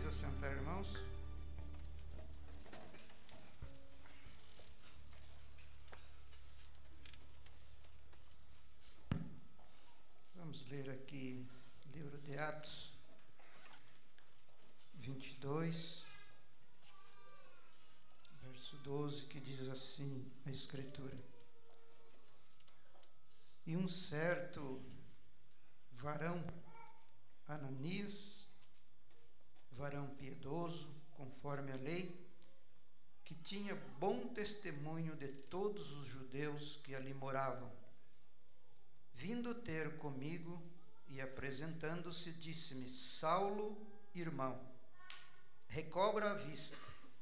assentar, irmãos. Vamos ler aqui o livro de Atos 22, verso 12, que diz assim a Escritura: E um certo varão, Ananias, varão piedoso, conforme a lei, que tinha bom testemunho de todos os judeus que ali moravam, vindo ter comigo e apresentando-se, disse-me: Saulo, irmão, recobra a vista.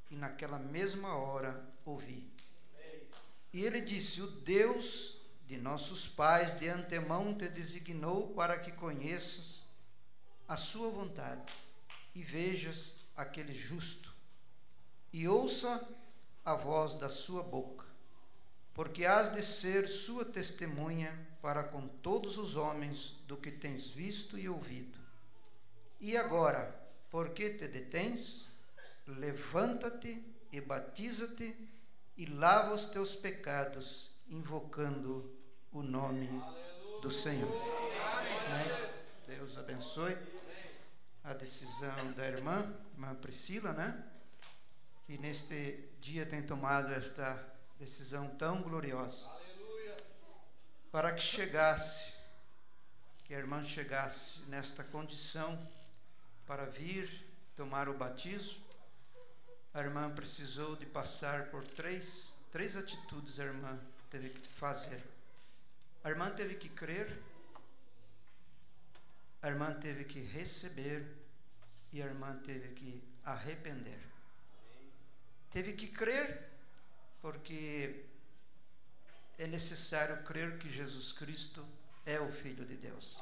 E naquela mesma hora ouvi. E ele disse: o Deus de nossos pais de antemão te designou para que conheças a sua vontade e vejas aquele justo, e ouça a voz da sua boca, porque hás de ser sua testemunha para com todos os homens do que tens visto e ouvido. E agora, por que te detens? Levanta-te e batiza-te e lava os teus pecados, invocando o nome do Senhor. Amém? Deus abençoe a decisão da irmã Priscila, né? Que neste dia tem tomado esta decisão tão gloriosa, para que a irmã chegasse nesta condição para vir tomar o batismo. A irmã precisou de passar por três atitudes. A irmã teve que fazer. A irmã teve que crer, a irmã teve que receber e a irmã teve que arrepender. Teve que crer, porque é necessário crer que Jesus Cristo é o Filho de Deus.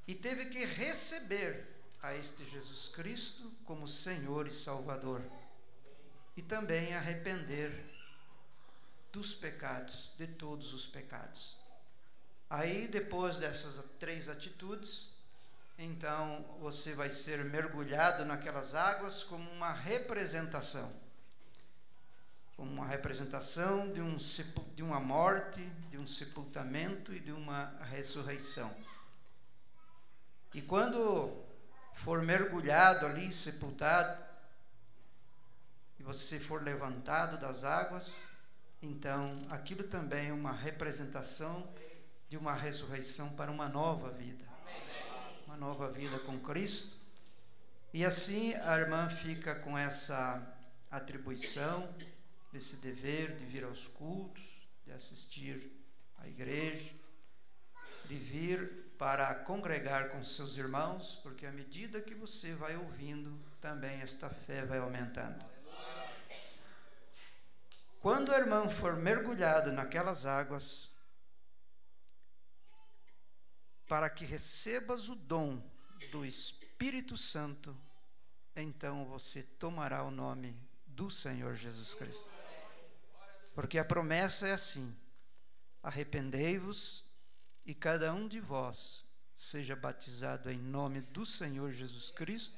E teve que receber a este Jesus Cristo como Senhor e Salvador. E também arrepender dos pecados, de todos os pecados. Aí, depois dessas três atitudes, então você vai ser mergulhado naquelas águas como uma representação. Como uma representação de uma morte, de um sepultamento e de uma ressurreição. E quando for mergulhado ali, sepultado, e você for levantado das águas, então aquilo também é uma representação de uma ressurreição para uma nova vida. Uma nova vida com Cristo. E assim a irmã fica com essa atribuição, esse dever de vir aos cultos, de assistir à igreja, de vir para congregar com seus irmãos, porque à medida que você vai ouvindo, também esta fé vai aumentando. Quando a irmã for mergulhada naquelas águas, para que recebas o dom do Espírito Santo, então você tomará o nome do Senhor Jesus Cristo. Porque a promessa é assim: arrependei-vos e cada um de vós seja batizado em nome do Senhor Jesus Cristo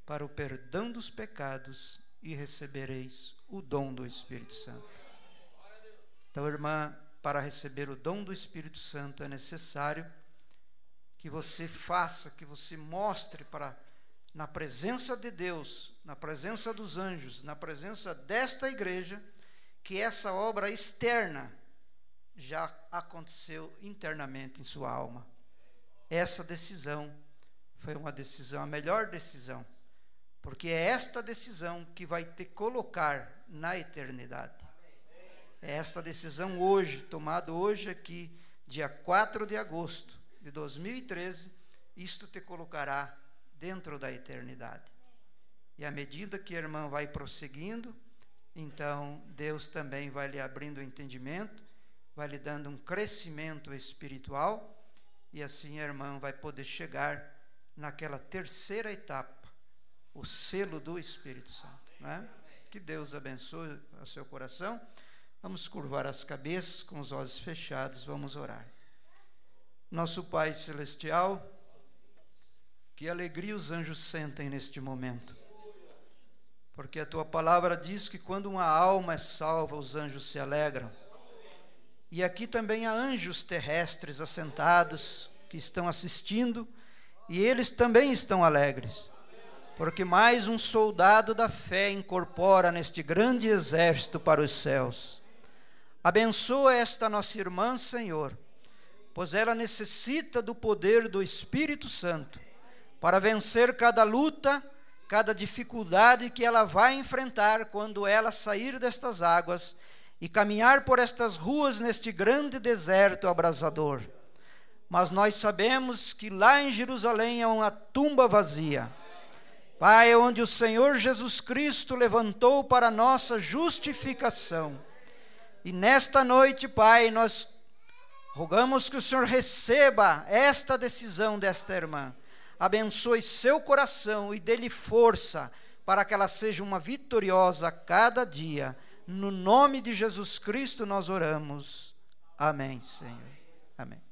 para o perdão dos pecados e recebereis o dom do Espírito Santo. Então, irmã, para receber o dom do Espírito Santo é necessário que você faça, que você mostre na presença de Deus, na presença dos anjos, na presença desta igreja, que essa obra externa já aconteceu internamente em sua alma. Essa decisão foi uma decisão, a melhor decisão, porque é esta decisão que vai te colocar na eternidade. É esta decisão hoje, tomada hoje aqui, dia 4 de agosto de 2013, isto te colocará dentro da eternidade. E à medida que a irmã vai prosseguindo, então Deus também vai lhe abrindo o entendimento, vai lhe dando um crescimento espiritual, e assim a irmã vai poder chegar naquela terceira etapa, o selo do Espírito Santo, né? Que Deus abençoe o seu coração. Vamos curvar as cabeças com os olhos fechados, vamos orar. Nosso Pai Celestial, que alegria os anjos sentem neste momento, porque a Tua palavra diz que quando uma alma é salva, os anjos se alegram. E aqui também há anjos terrestres assentados, que estão assistindo, e eles também estão alegres, porque mais um soldado da fé incorpora neste grande exército para os céus. Abençoa esta nossa irmã, Senhor, pois ela necessita do poder do Espírito Santo para vencer cada luta, cada dificuldade que ela vai enfrentar quando ela sair destas águas e caminhar por estas ruas neste grande deserto abrasador. Mas nós sabemos que lá em Jerusalém é uma tumba vazia. Pai, é onde o Senhor Jesus Cristo levantou para a nossa justificação. E nesta noite, Pai, nós rogamos que o Senhor receba esta decisão desta irmã. Abençoe seu coração e dê-lhe força para que ela seja uma vitoriosa a cada dia. No nome de Jesus Cristo nós oramos. Amém, Senhor. Amém.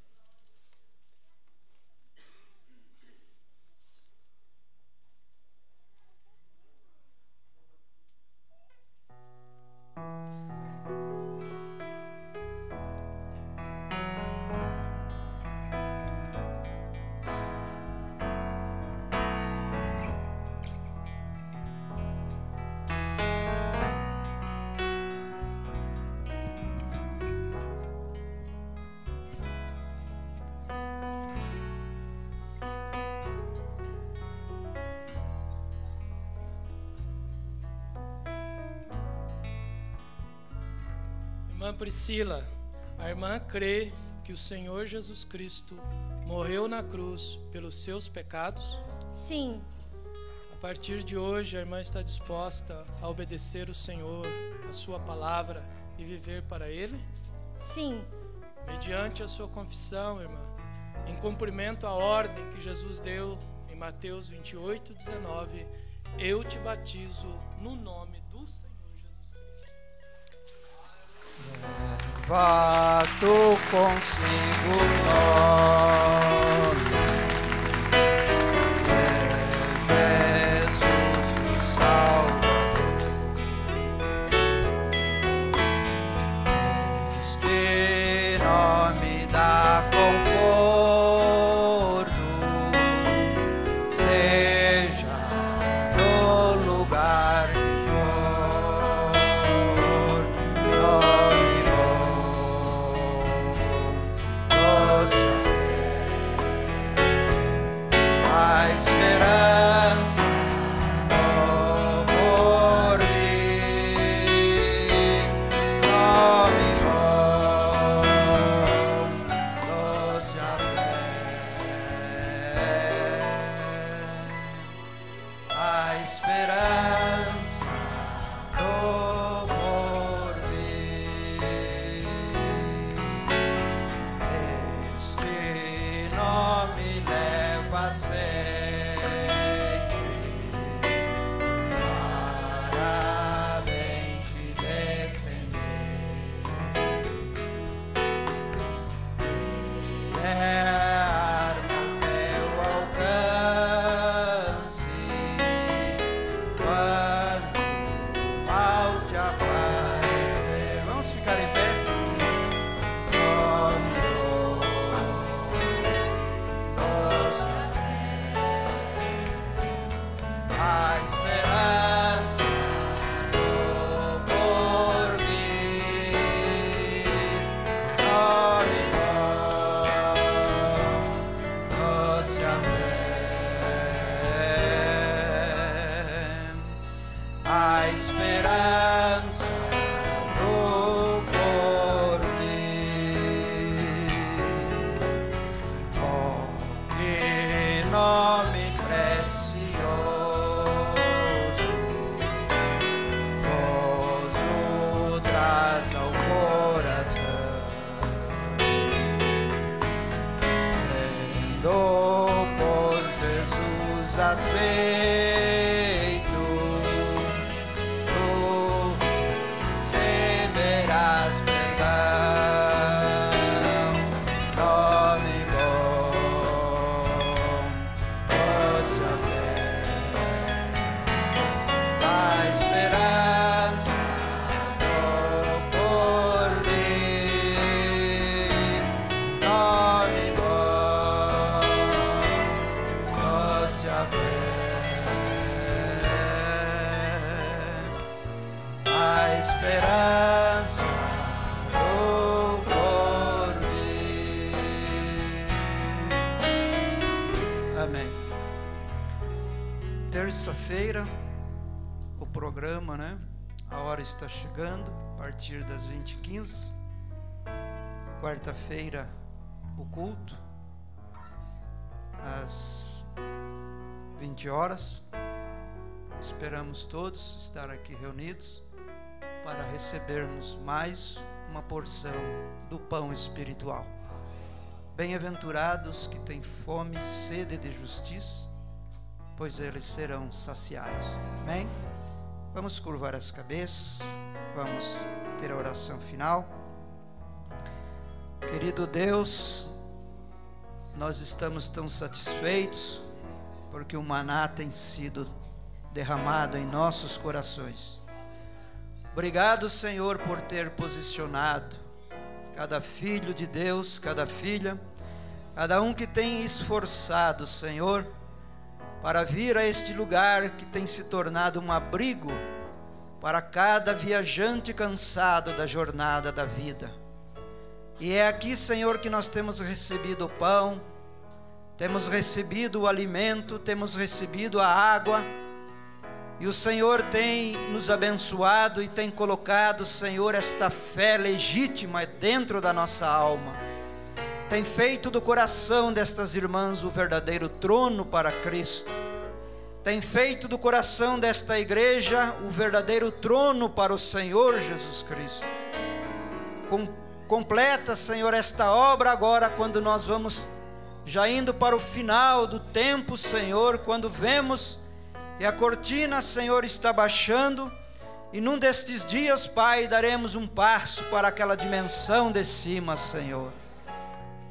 Irmã Priscila, a irmã crê que o Senhor Jesus Cristo morreu na cruz pelos seus pecados? Sim. A partir de hoje, a irmã está disposta a obedecer o Senhor, a sua palavra e viver para Ele? Sim. Mediante a sua confissão, irmã, em cumprimento à ordem que Jesus deu em Mateus 28:19, eu te batizo no nome do Senhor. Levato consigo o nome de Jesus o Salvador. Este nome dá conforto, seja no lugar que for. Nome a esperança do porvir, nome bom, doce a fé, a esperança do porvir, este nome leva a ser aceito, tu receberás perdão, nome bom, doce a fé, a esperança do porvir, nome bom, doce a fé. Esperança do porvir. terça-feira, o programa, né? A hora está chegando, a partir das 20h15. Quarta-feira, o culto, às 20 horas. Esperamos todos estar aqui reunidos para recebermos mais uma porção do pão espiritual. Bem-aventurados que têm fome e sede de justiça, pois eles serão saciados. Amém? Vamos curvar as cabeças, vamos ter a oração final. Querido Deus, nós estamos tão satisfeitos porque o maná tem sido derramado em nossos corações. Obrigado, Senhor, por ter posicionado cada filho de Deus, cada filha, cada um que tem esforçado, Senhor, para vir a este lugar que tem se tornado um abrigo para cada viajante cansado da jornada da vida. E é aqui, Senhor, que nós temos recebido o pão, temos recebido o alimento, temos recebido a água, e o Senhor tem nos abençoado e tem colocado, Senhor, esta fé legítima dentro da nossa alma. Tem feito do coração destas irmãs o verdadeiro trono para Cristo. Tem feito do coração desta igreja o verdadeiro trono para o Senhor Jesus Cristo. Completa, Senhor, esta obra agora, quando nós vamos já indo para o final do tempo, Senhor, quando vemos que a cortina, Senhor, está baixando, e num destes dias, Pai, daremos um passo para aquela dimensão de cima, Senhor.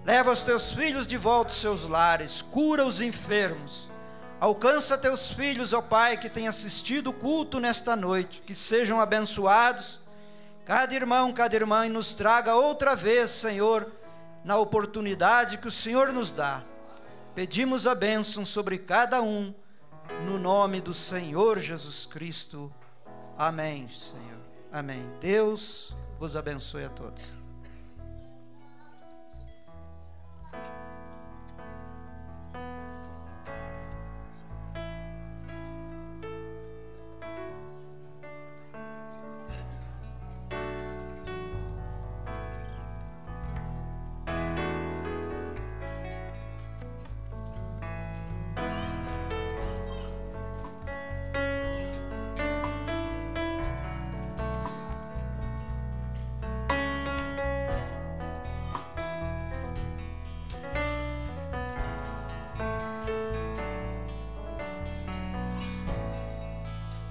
Leva os teus filhos de volta aos seus lares, cura os enfermos, alcança teus filhos, ó Pai, que têm assistido o culto nesta noite, que sejam abençoados, cada irmão, cada irmã, e nos traga outra vez, Senhor, na oportunidade que o Senhor nos dá. Pedimos a bênção sobre cada um, no nome do Senhor Jesus Cristo. Amém, Senhor. Amém. Deus vos abençoe a todos.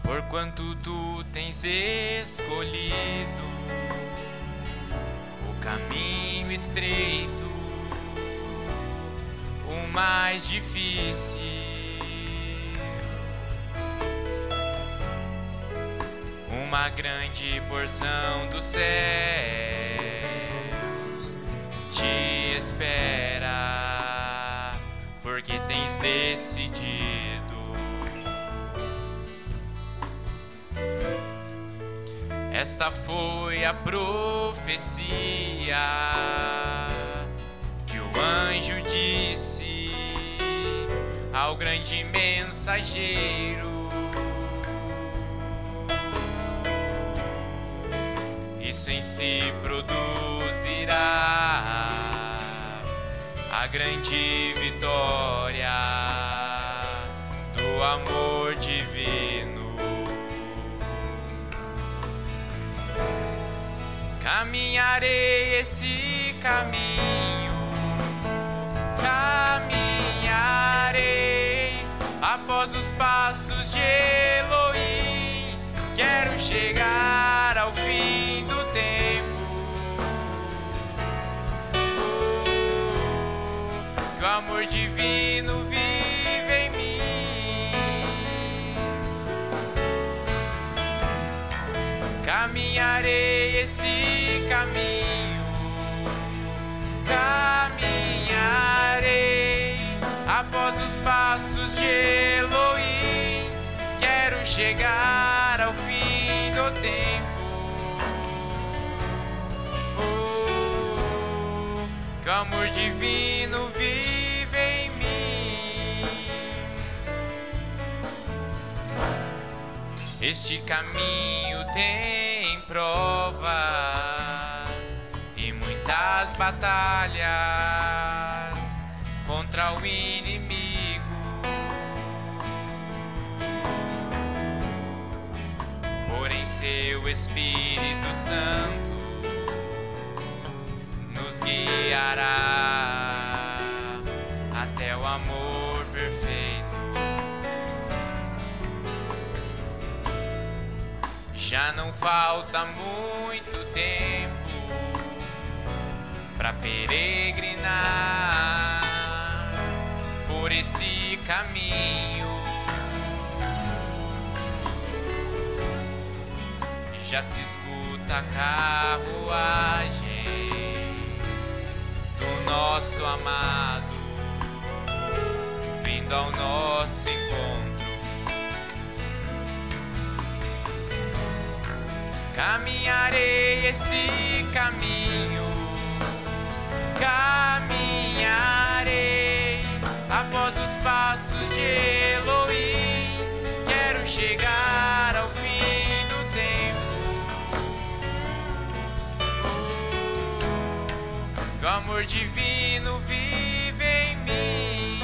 Porquanto tu tens escolhido o caminho estreito, o mais difícil, uma grande porção dos céus te espera, porque tens decidido. Esta foi a profecia que o anjo disse ao grande mensageiro. Isso em si produzirá a grande vitória do amor divino. Caminharei esse caminho, caminharei após os passos de Elohim. Quero chegar ao fim do tempo, que o amor divino vive em mim. Caminharei esse caminho, caminharei após os passos de Elohim. Quero chegar ao fim do tempo, que o amor divino vive em mim. Este caminho tem provas e muitas batalhas contra o inimigo. Porém, seu Espírito Santo nos guiará até o amor perfeito. Já não falta muito tempo para peregrinar por esse caminho. Já se escuta a carruagem do nosso amado vindo ao nosso encontro. Caminharei esse caminho, caminharei após os passos de Elohim. Quero chegar ao fim do tempo. O amor divino vive em mim.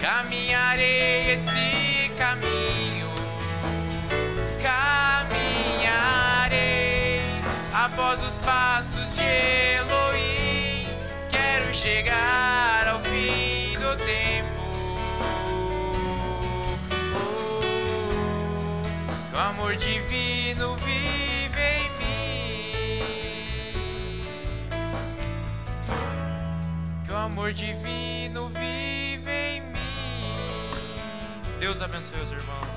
Caminharei esse caminho, caminharei após os passos de Elohim. Quero chegar ao fim do tempo. O amor divino vive em mim. Que o amor divino vive em mim. Deus abençoe os irmãos.